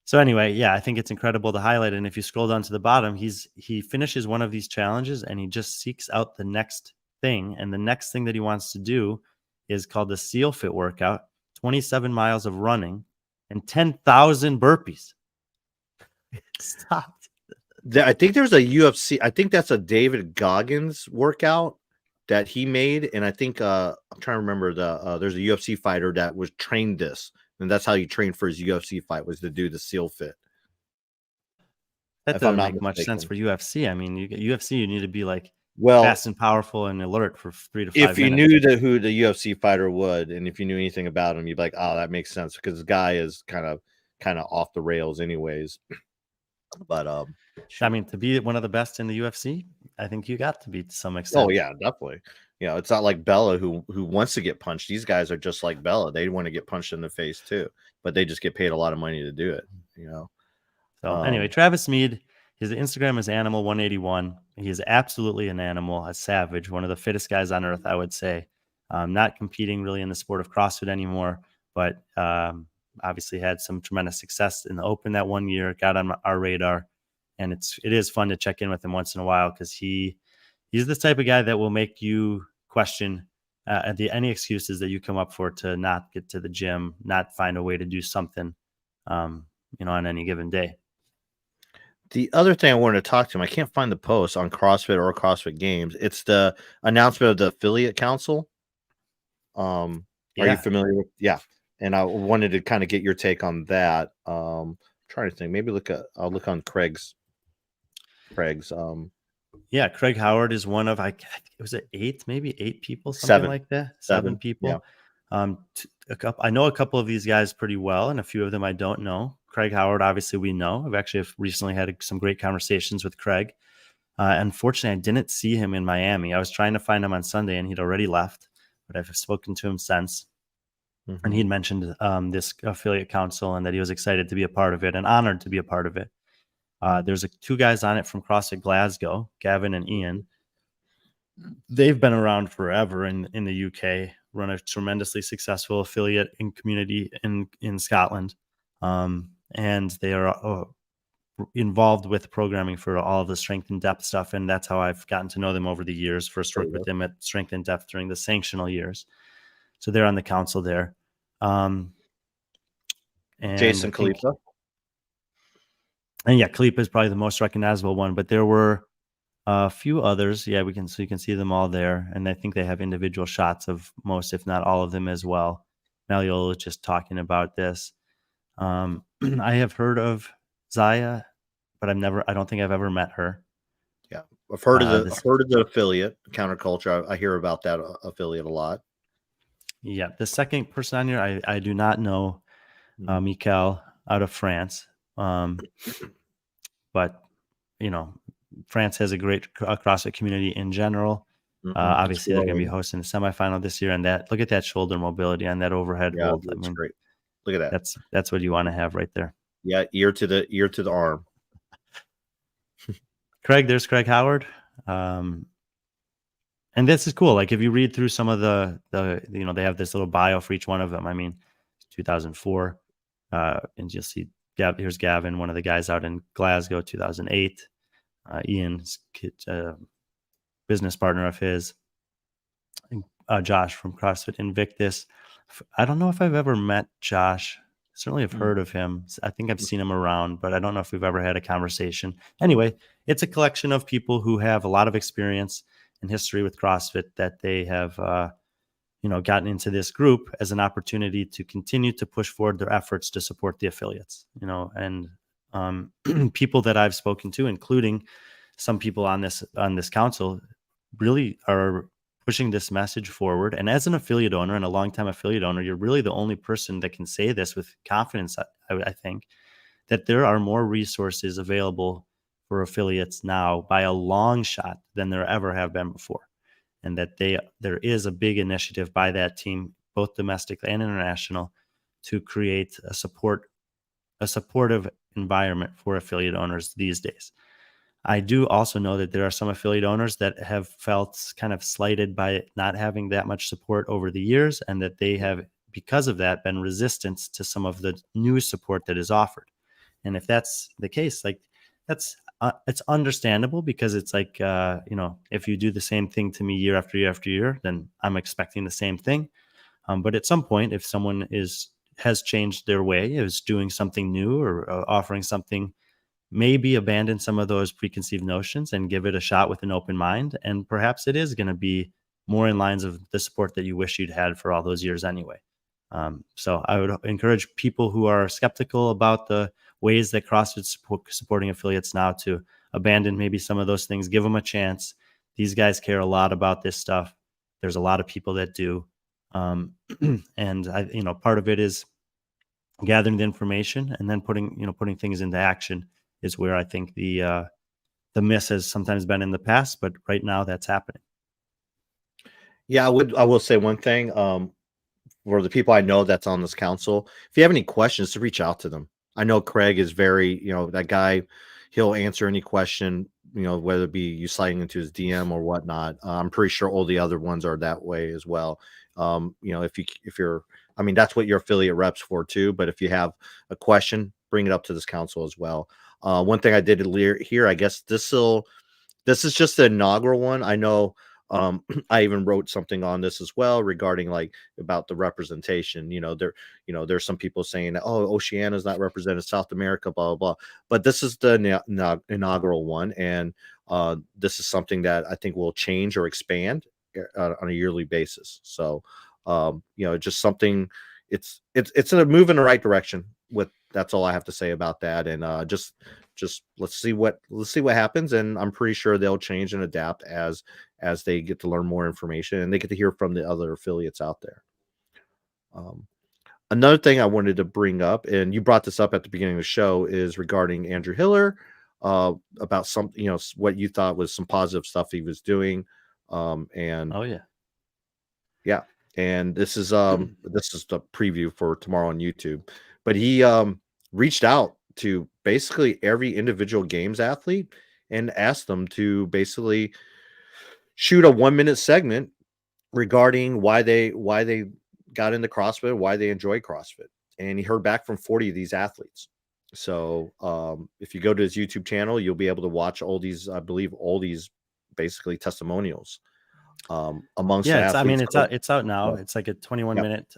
so anyway, yeah, I think it's incredible to highlight. And if you scroll down to the bottom, he finishes one of these challenges and he just seeks out the next thing. And the next thing that he wants to do is called the Seal Fit workout, 27 miles of running and 10,000 burpees. Stop. I think there's a UFC. I think that's a David Goggins workout that he made, and I think I'm trying to remember there's a UFC fighter that was trained this, and that's how he trained for his UFC fight, was to do the Seal Fit. That If I'm doesn't not make much sense mistaken. for UFC. I mean, UFC, you need to be like Well, fast and powerful and alert for 3 to 5 if you minutes. knew who the UFC fighter would, and if you knew anything about him, you'd be like, oh, that makes sense, because the guy is kind of off the rails anyways. But I mean, to be one of the best in the UFC, I think you got to be to some extent. oh yeah, definitely. You know, it's not like Bella who wants to get punched. These guys are just like Bella. They want to get punched in the face too, but they just get paid a lot of money to do it, you know. So anyway, Travis Mead, his Instagram is Animal181. He is absolutely an animal, a savage, one of the fittest guys on earth, I would say. Not competing really in the sport of CrossFit anymore, but obviously had some tremendous success in the Open that one year, got on our radar. And it is fun to check in with him once in a while, because he's the type of guy that will make you question any excuses that you come up for to not get to the gym, not find a way to do something, on any given day. The other thing I wanted to talk to him, I can't find the post on CrossFit or CrossFit Games. It's the announcement of the affiliate council. Are you familiar with? Yeah, and I wanted to kind of get your take on that. Trying to think, maybe I'll look on Craig's. Yeah, Craig Howard is one of, was it 8 people, something 7. like that. 7 people. Yeah. I know a couple of these guys pretty well, and a few of them I don't know. Craig Howard, obviously, we know. I've actually recently had some great conversations with Craig. Unfortunately, I didn't see him in Miami. I was trying to find him on Sunday, and he'd already left, but I've spoken to him since. Mm-hmm. And he'd mentioned this affiliate council and that he was excited to be a part of it and honored to be a part of it. There's 2 guys on it from CrossFit Glasgow, Gavin and Ian. They've been around forever in the UK, run a tremendously successful affiliate and community in Scotland. And they are involved with programming for all of the strength and depth stuff. And that's how I've gotten to know them over the years. First worked with them at strength and depth during the sanctional years. So they're on the council there. And Jason Khalifa. And yeah, Khalifa is probably the most recognizable one, but there were a few others. Yeah, you can see them all there. And I think they have individual shots of most, if not all of them as well. Malleola was just talking about this. I have heard of Zaya, but I don't think I've ever met her. Yeah. I've heard of the affiliate Counterculture. I hear about that affiliate a lot. Yeah. The second person on here, I do not know, Mikel out of France. But France has a great CrossFit community in general. Obviously, they're going to be hosting the semifinal this year, and look at that shoulder mobility on that overhead hold. That's great. Look at that. That's what you want to have right there. Yeah, ear to the arm. There's Craig Howard. And this is cool. Like, if you read through some of the they have this little bio for each one of them. I mean, 2004, and you'll see. Here's Gavin, one of the guys out in Glasgow, 2008. Ian's business partner of his. Josh from CrossFit Invictus. I don't know if I've ever met Josh. Certainly have heard of him. I think I've seen him around, but I don't know if we've ever had a conversation. Anyway, it's a collection of people who have a lot of experience and history with CrossFit that they have gotten into this group as an opportunity to continue to push forward their efforts to support the affiliates, and people that I've spoken to, including some people on this council, really are pushing this message forward. And as an affiliate owner and a longtime affiliate owner, you're really the only person that can say this with confidence. I think that there are more resources available for affiliates now by a long shot than there ever have been before. And that there is a big initiative by that team, both domestic and international, to create a supportive environment for affiliate owners these days. I do also know that there are some affiliate owners that have felt kind of slighted by not having that much support over the years, and that they have, because of that, been resistant to some of the new support that is offered. And if that's the case, like that's it's understandable, because it's like if you do the same thing to me year after year after year, then I'm expecting the same thing. But at some point, if someone has changed their way, is doing something new, or offering something, maybe abandon some of those preconceived notions and give it a shot with an open mind. And perhaps it is going to be more in lines of the support that you wish you'd had for all those years anyway. So I would encourage people who are skeptical about the ways that CrossFit's supporting affiliates now to abandon maybe some of those things, give them a chance. These guys care a lot about this stuff. There's a lot of people that do. And part of it is gathering the information and then putting things into action is where I think the miss has sometimes been in the past, but right now that's happening. Yeah, I will say one thing. For the people I know that's on this council, if you have any questions, to reach out to them. I know Craig is very, that guy, he'll answer any question, whether it be you sliding into his DM or whatnot. I'm pretty sure all the other ones are that way as well. If you're, I mean, that's what your affiliate reps for too. But if you have a question, bring it up to this council as well. One thing I did here, I guess this is just the inaugural one. I know. I even wrote something on this as well regarding about the representation. There's some people saying that, oh, Oceania is not represented, South America, blah, blah, blah. But this is the inaugural one. And this is something that I think will change or expand on a yearly basis. So, just something, it's a move in the right direction. That's all I have to say about that. And just let's see what happens. And I'm pretty sure they'll change and adapt as they get to learn more information and they get to hear from the other affiliates out there. Another thing I wanted to bring up, and you brought this up at the beginning of the show, is regarding Andrew Hiller, about some, what you thought was some positive stuff he was doing. And oh yeah. Yeah. And this is the preview for tomorrow on YouTube, but he reached out to basically every individual games athlete and asked them to basically shoot a 1-minute segment regarding why they got into CrossFit, why they enjoy CrossFit. And he heard back from 40 of these athletes. So if you go to his YouTube channel, you'll be able to watch all these basically testimonials. Amongst it's out now. It's like a 21-minute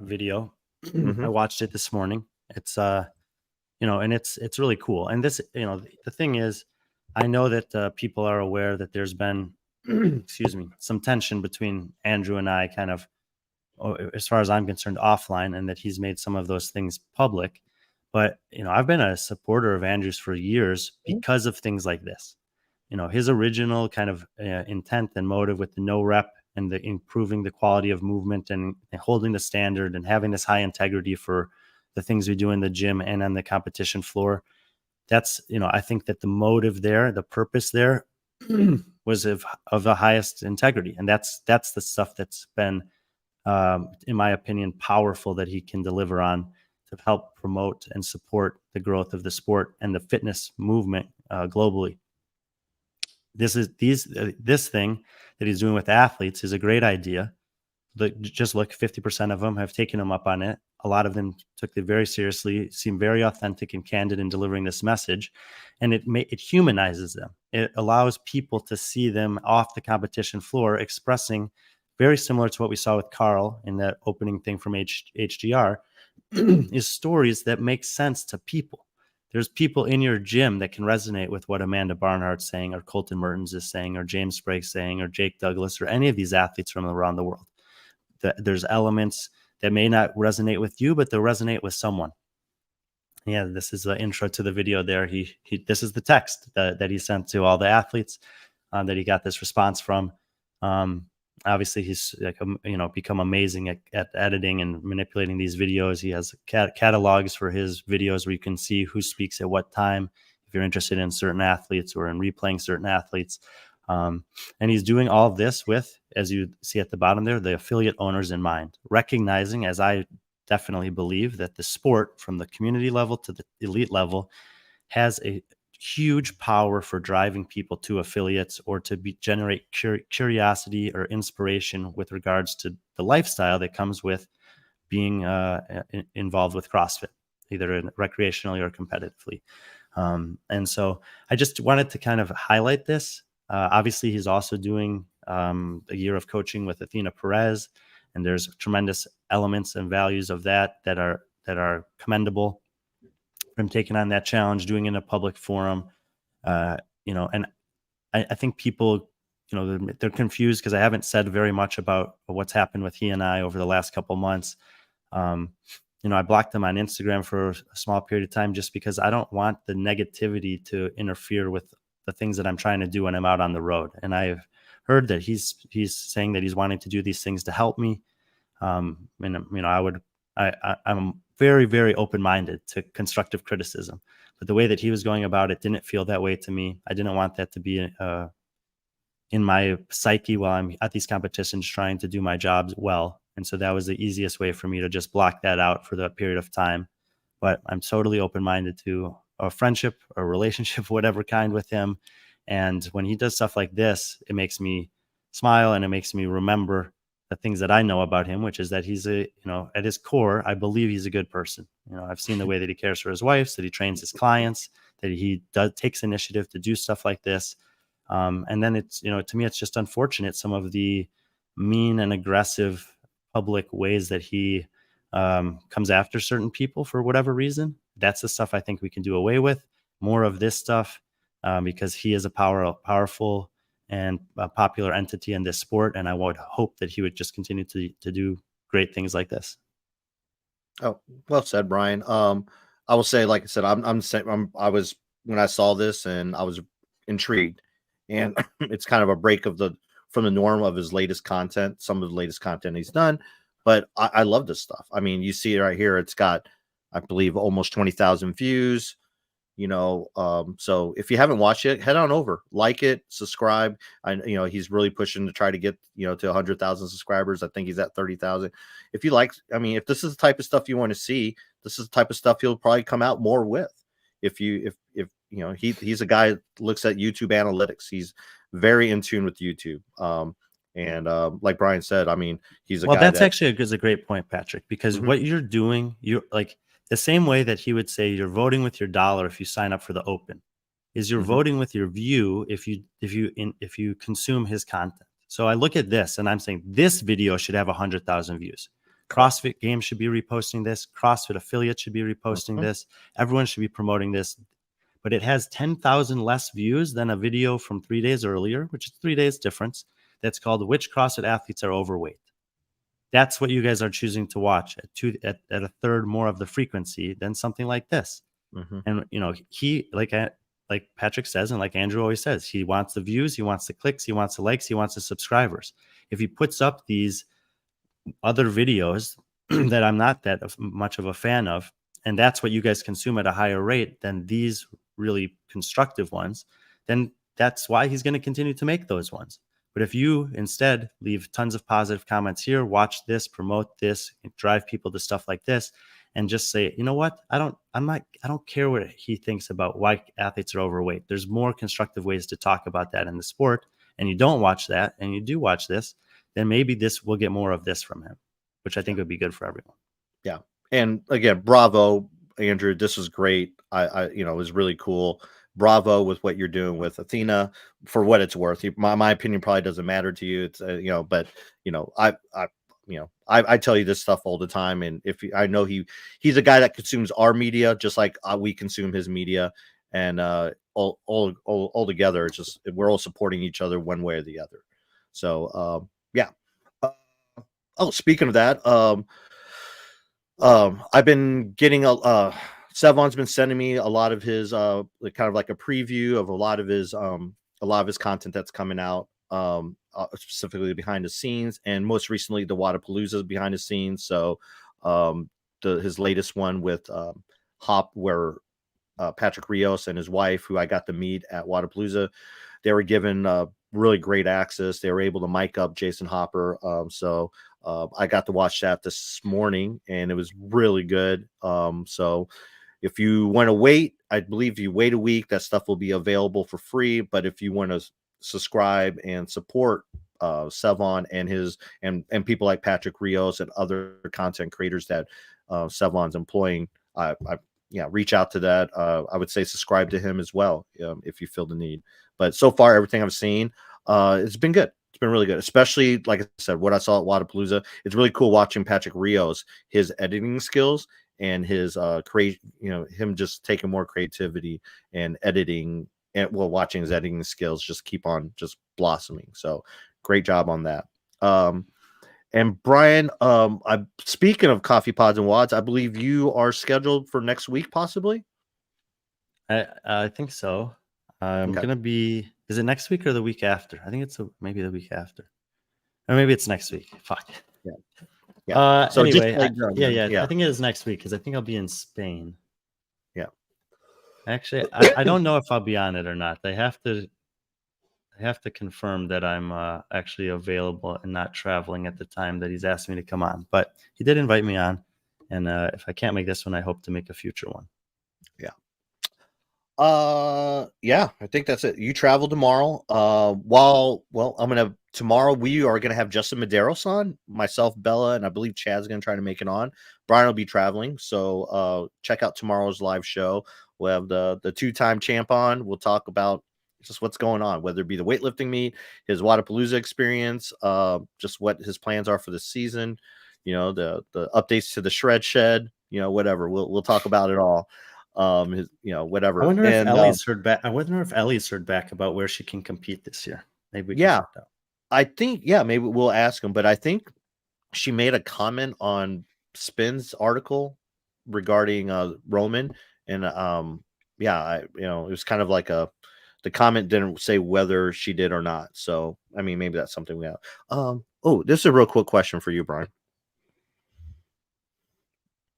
video. Mm-hmm. I watched it this morning. It's and it's really cool. And this, the thing is, I know that people are aware that there's been some tension between Andrew and I, kind of, as far as I'm concerned, offline, and that he's made some of those things public. But I've been a supporter of Andrew's for years because of things like this. His original kind of intent and motive with the no rep and the improving the quality of movement and holding the standard and having this high integrity for the things we do in the gym and on the competition floor. That's, I think that the motive there, the purpose there was of the highest integrity. And that's the stuff that's been, in my opinion, powerful, that he can deliver on to help promote and support the growth of the sport and the fitness movement globally. This thing that he's doing with athletes is a great idea. Just look, 50% of them have taken him up on it. A lot of them took it very seriously, seem very authentic and candid in delivering this message. And it humanizes them. It allows people to see them off the competition floor expressing, very similar to what we saw with Carl in that opening thing from HGR, is stories that make sense to people. There's people in your gym that can resonate with what Amanda Barnhart's saying, or Colton Mertens is saying, or James Sprague's saying, or Jake Douglas, or any of these athletes from around the world. There's elements that may not resonate with you, but they'll resonate with someone. Yeah, this is the intro to the video there. This is the text that he sent to all the athletes that he got this response from. Obviously, he's become amazing at editing and manipulating these videos. He has catalogs for his videos where you can see who speaks at what time, if you're interested in certain athletes or in replaying certain athletes. And he's doing all of this with, as you see at the bottom there, the affiliate owners in mind, recognizing, as I definitely believe, that the sport from the community level to the elite level has a huge power for driving people to affiliates or to generate curiosity or inspiration with regards to the lifestyle that comes with being involved with CrossFit, either recreationally or competitively. And so I just wanted to kind of highlight this. Obviously, he's also doing a year of coaching with Athena Perez, and there's tremendous elements and values of that are commendable. From taking on that challenge, doing it in a public forum, and I think people, they're confused because I haven't said very much about what's happened with he and I over the last couple months. I blocked him on Instagram for a small period of time just because I don't want the negativity to interfere with the things that I'm trying to do when I'm out on the road. And I've heard that he's saying that he's wanting to do these things to help me. I'm very, very open-minded to constructive criticism, but the way that he was going about it didn't feel that way to me. I didn't want that to be in my psyche while I'm at these competitions trying to do my job well. And so that was the easiest way for me to just block that out for the period of time. But I'm totally open-minded to a friendship or relationship, whatever kind, with him. And when he does stuff like this, it makes me smile and it makes me remember the things that I know about him, which is that he's at his core, I believe he's a good person. I've seen the way that he cares for his wife, that he trains his clients, that he takes initiative to do stuff like this. And then it's, to me, it's just unfortunate some of the mean and aggressive public ways that he comes after certain people for whatever reason. That's the stuff I think we can do away with. More of this stuff because he is a powerful and a popular entity in this sport. And I would hope that he would just continue to do great things like this. Oh, well said, Brian. I will say, like I said, I was, when I saw this, and I was intrigued, and it's kind of a break from the norm of his latest content, some of the latest content he's done. But I love this stuff. I mean, you see it right here. It's got, I believe, almost 20,000 views. So if you haven't watched it, head on over, like it, subscribe. He's really pushing to try to get, to 100,000 subscribers. I think he's at 30,000. If this is the type of stuff you want to see, this is the type of stuff he'll probably come out more with. If he's a guy that looks at YouTube analytics, he's very in tune with YouTube. Like Brian said, I mean, he's a guy that's actually a great point, Patrick, because Mm-hmm. what you're doing, you're like, the same way that he would say you're voting with your dollar if you sign up for the Open, is you're Mm-hmm. voting with your view if you consume his content. So I look at this and I'm saying this video should have 100,000 views. CrossFit Games should be reposting this. CrossFit affiliates should be reposting this. Everyone should be promoting this. But it has 10,000 less views than a video from 3 days earlier, which is 3 days difference. That's called Which CrossFit Athletes Are Overweight. That's what you guys are choosing to watch at a third more of the frequency than something like this. Mm-hmm. And he, like Patrick says, and like Andrew always says, he wants the views, he wants the clicks, he wants the likes, he wants the subscribers. If he puts up these other videos that I'm not that much of a fan of, and that's what you guys consume at a higher rate than these really constructive ones, then that's why he's going to continue to make those ones. But if you instead leave tons of positive comments here, watch this, promote this, drive people to stuff like this, and just say, you know what, I don't care what he thinks about why athletes are overweight. There's more constructive ways to talk about that in the sport, and you don't watch that, and you do watch this, then maybe this will get more of this from him, which I think would be good for everyone. Yeah. And again, bravo, Andrew. This was great. It was really cool. Bravo with what you're doing with Athena, for what it's worth. My opinion probably doesn't matter to you. It's but I tell you this stuff all the time, and I know he's a guy that consumes our media just like we consume his media, and all together, it's just we're all supporting each other one way or the other. So yeah. Speaking of that, I've been getting Sevon's been sending me a lot of his kind of like a preview of a lot of his content that's coming out, specifically behind the scenes, and most recently the Wadapalooza's behind the scenes. So his latest one with Hop, where Patrick Rios and his wife, who I got to meet at Wadapalooza, they were given really great access. They were able to mic up Jason Hopper. So I got to watch that this morning, and it was really good. So If you want to wait, I believe if you wait a week, that stuff will be available for free. But if you want to subscribe and support Sevon and his and people like Patrick Rios and other content creators that Sevon's employing, reach out to that. I would say subscribe to him as well if you feel the need. But so far, everything I've seen, it's been good. It's been really good, especially like I said, what I saw at Wadapalooza. It's really cool watching Patrick Rios, his editing skills and his him just taking more creativity and editing and watching his editing skills just keep on just blossoming. So great job on that. And Brian, I'm speaking of Coffee Pods and Wads, I believe you are scheduled for next week, possibly. I think so. I'm gonna be. Is it next week or the week after? I think it's maybe the week after, or maybe it's next week. Fuck. Yeah. So anyway, yeah. I think it is next week because I think I'll be in Spain. Yeah. Actually, I don't know if I'll be on it or not. I have to confirm that I'm actually available and not traveling at the time that he's asked me to come on. But he did invite me on, and if I can't make this one, I hope to make a future one. Yeah, I think that's it. You travel tomorrow. Tomorrow we are gonna have Justin Medeiros on, myself, Bella, and I believe Chad's gonna try to make it on. Brian will be traveling, so check out tomorrow's live show. We'll have the two-time champ on. We'll talk about just what's going on, whether it be the weightlifting meet, his Wadapalooza experience, just what his plans are for the season, the updates to the shred shed, whatever. We'll talk about it all. Whatever. I wonder if Ellie's heard back. I wonder if Ellie's heard back about where she can compete this year. Maybe we can find out. I think maybe we'll ask him, but I think she made a comment on Spin's article regarding Roman, and it was kind of like the comment didn't say whether she did or not. So I mean, maybe that's something we have. This is a real quick question for you, Brian.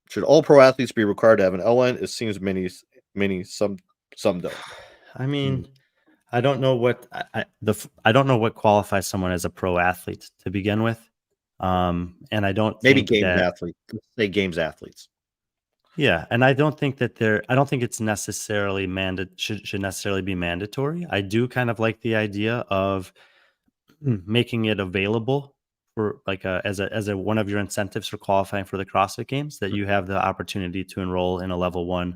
Should all pro athletes be required to have an LN? It seems some don't. I mean, I don't know what I don't know what qualifies someone as a pro athlete to begin with, and I don't maybe think games athletes. Let's say games athletes. Yeah, and I don't think that I don't think it's necessarily should necessarily be mandatory. I do kind of like the idea of making it available for like as a one of your incentives for qualifying for the CrossFit Games, that you have the opportunity to enroll in a level 1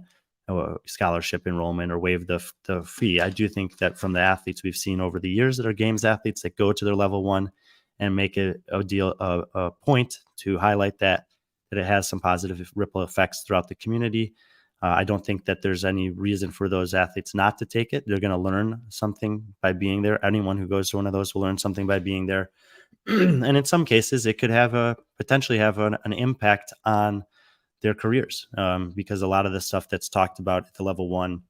scholarship enrollment or waive the fee. I do think that from the athletes we've seen over the years that are games athletes that go to their level 1 and make it a point to highlight that it has some positive ripple effects throughout the community. I don't think that there's any reason for those athletes not to take it. They're going to learn something by being there. Anyone who goes to one of those will learn something by being there. And in some cases, it could potentially have an impact on their careers, because a lot of the stuff that's talked about at the level 1,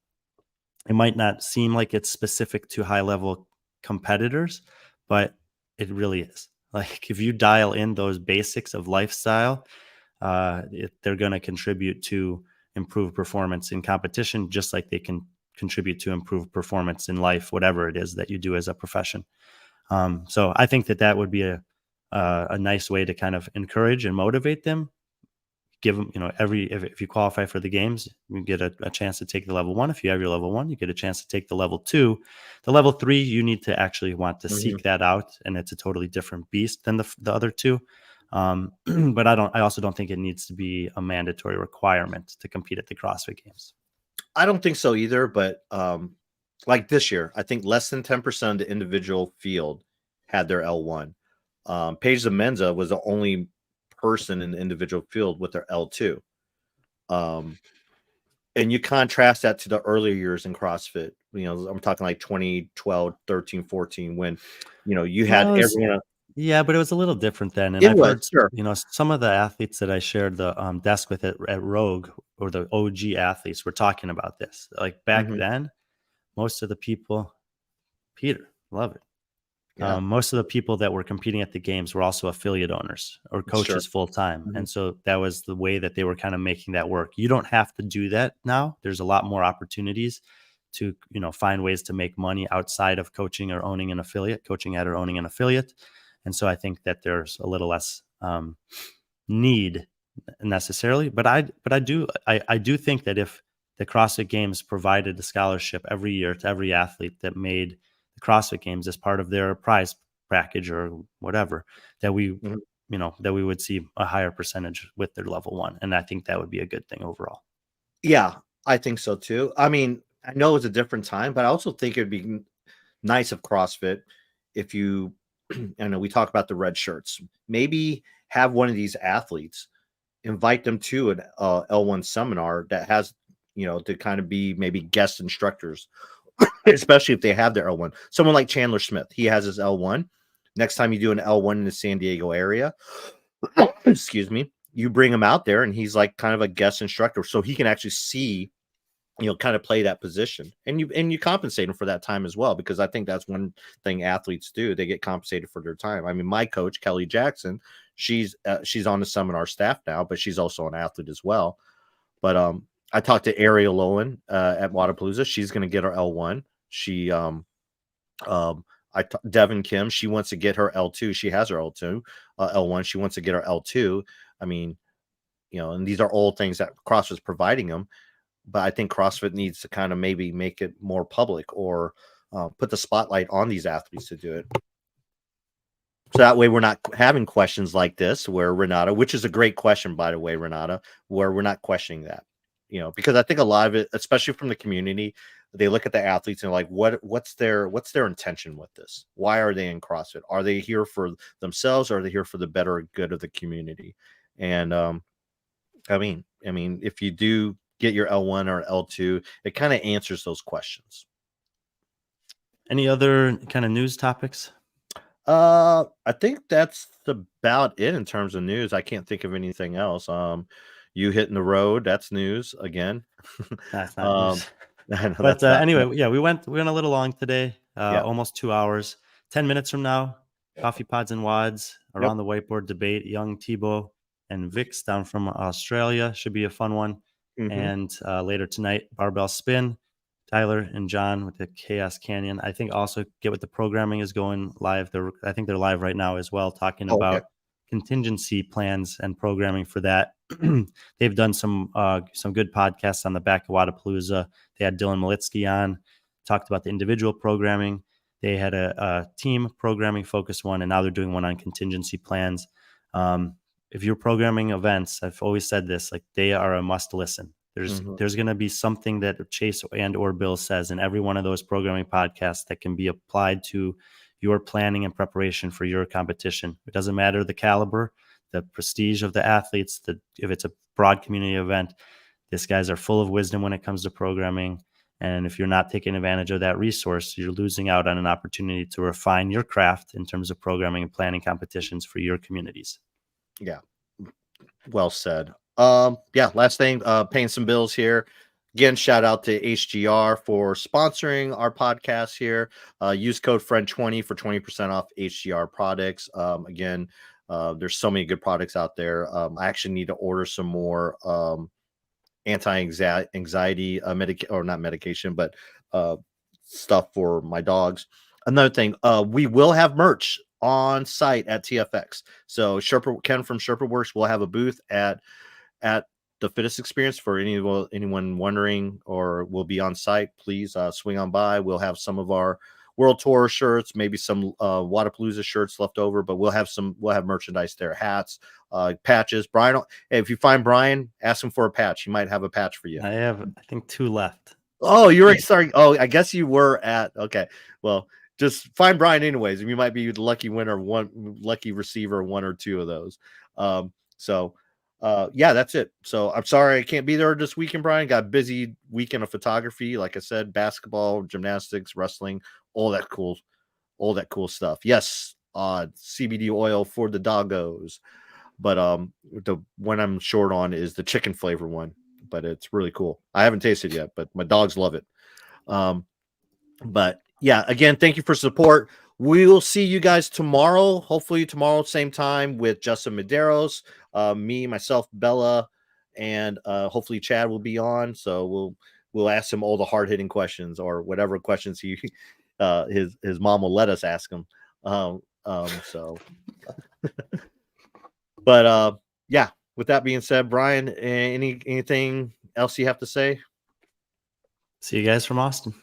it might not seem like it's specific to high level competitors, but it really is. Like if you dial in those basics of lifestyle, they're going to contribute to improved performance in competition, just like they can contribute to improved performance in life, whatever it is that you do as a profession. So I think that would be a nice way to kind of encourage and motivate them. Give them, if you qualify for the games, you get a chance to take the level 1. If you have your level 1, you get a chance to take the level 2. The level 3, you need to actually want to seek that out, and it's a totally different beast than the other two. But I also don't think it needs to be a mandatory requirement to compete at the CrossFit Games. I don't think so either, but like this year, I think less than 10% of the individual field had their L1. Paige Zamenza was the only person in the individual field with their L2. And you contrast that to the earlier years in CrossFit. I'm talking like 2012, 13, 14, when, you had everyone. Yeah, but it was a little different then. And I've heard, some of the athletes that I shared the desk with at Rogue, or the OG athletes, were talking about this. Like back then, most of the people, Peter, love it. Yeah. Most of the people that were competing at the games were also affiliate owners or coaches full time. And so that was the way that they were kind of making that work. You don't have to do that now. There's a lot more opportunities to, find ways to make money outside of coaching or owning an affiliate, coaching at or owning an affiliate. And so I think that there's a little less need necessarily, but I do think that if the CrossFit Games provided a scholarship every year to every athlete that made the CrossFit Games as part of their prize package or whatever, that we, that we would see a higher percentage with their level 1. And I think that would be a good thing overall. Yeah, I think so too. I mean, I know it's a different time, but I also think it'd be nice of CrossFit if you, I know we talk about the red shirts, maybe have one of these athletes, invite them to an L1 seminar that has, to kind of be maybe guest instructors, especially if they have their L1. Someone like Chandler Smith, he has his L1. Next time you do an L1 in the San Diego area, excuse me, you bring him out there and he's like kind of a guest instructor, so he can actually see, kind of play that position, and you compensate him for that time as well, because I think that's one thing athletes do. They get compensated for their time. I mean, my coach, Kelly Jackson, she's on the seminar staff now, but she's also an athlete as well. But I talked to Ariel Owen at Wadapalooza. She's going to get her L1. She Devin Kim, she wants to get her L2. She has her L2, L1. She wants to get her L2. I mean, and these are all things that CrossFit's providing them. But I think CrossFit needs to kind of maybe make it more public, or put the spotlight on these athletes to do it. So that way we're not having questions like this where Renata, which is a great question, by the way, Renata, where we're not questioning that, because I think a lot of it, especially from the community, they look at the athletes and like, what's their intention with this? Why are they in CrossFit? Are they here for themselves, or are they here for the better good of the community? And I mean, if you do get your L1 or L2, it kind of answers those questions. Any other kind of news topics? I think that's about it in terms of news. I can't think of anything else. You hitting the road, that's news again. That's not news. But anyway, yeah, we went a little long today, almost 2 hours. 10 minutes from now, Coffee Pods and Wads, around the whiteboard debate, young Thibaut and Vix down from Australia. Should be a fun one. And later tonight, barbell spin, Tyler and John with the Chaos Canyon. I think also get what the programming is going live. I think they're live right now as well, talking about contingency plans and programming for that. They've done some good podcasts on the back of Wadapalooza. They had Dylan Malitsky on, talked about the individual programming. They had a team programming focused one, and now they're doing one on contingency plans. If you're programming events, I've always said this, like, they are a must listen. There's going to be something that Chase and or Bill says in every one of those programming podcasts that can be applied to your planning and preparation for your competition. It doesn't matter the caliber, the prestige of the athletes, if it's a broad community event, these guys are full of wisdom when it comes to programming. And if you're not taking advantage of that resource, you're losing out on an opportunity to refine your craft in terms of programming and planning competitions for your communities. Yeah. Well said. Last thing, paying some bills here. Again, shout out to HGR for sponsoring our podcast here. Use code FRIEND20 for 20% off HGR products. Again, there's so many good products out there. I actually need to order some more anti-anxiety not medication, but stuff for my dogs. Another thing, we will have merch on site at TFX. So Ken from Sherpa Works will have a booth at the Fittest Experience. For anyone wondering, or will be on site, please swing on by. We'll have some of our World Tour shirts, maybe some Wadapalooza shirts left over, but we'll have merchandise there, hats, patches. Brian, if you find Brian, ask him for a patch. He might have a patch for you. I have, I think, 2 left. Oh, you're starting. Oh, I guess you were at. Okay, well, just find Brian anyways, and you might be the lucky winner, one lucky receiver, 1 or 2 of those. That's it. So I'm sorry I can't be there this weekend, Brian. Got a busy weekend of photography. Like I said, basketball, gymnastics, wrestling, all that cool stuff. Yes, CBD oil for the doggos. But the one I'm short on is the chicken flavor one, but it's really cool. I haven't tasted it yet, but my dogs love it. But yeah, again, thank you for support. We will see you guys tomorrow. Hopefully tomorrow, same time, with Justin Medeiros, me, myself, Bella, and hopefully Chad will be on. So we'll ask him all the hard hitting questions, or whatever questions his mom will let us ask him. But with that being said, Brian, anything else you have to say? See you guys from Austin.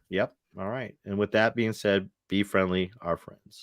Yep. All right. And with that being said, be friendly, our friends.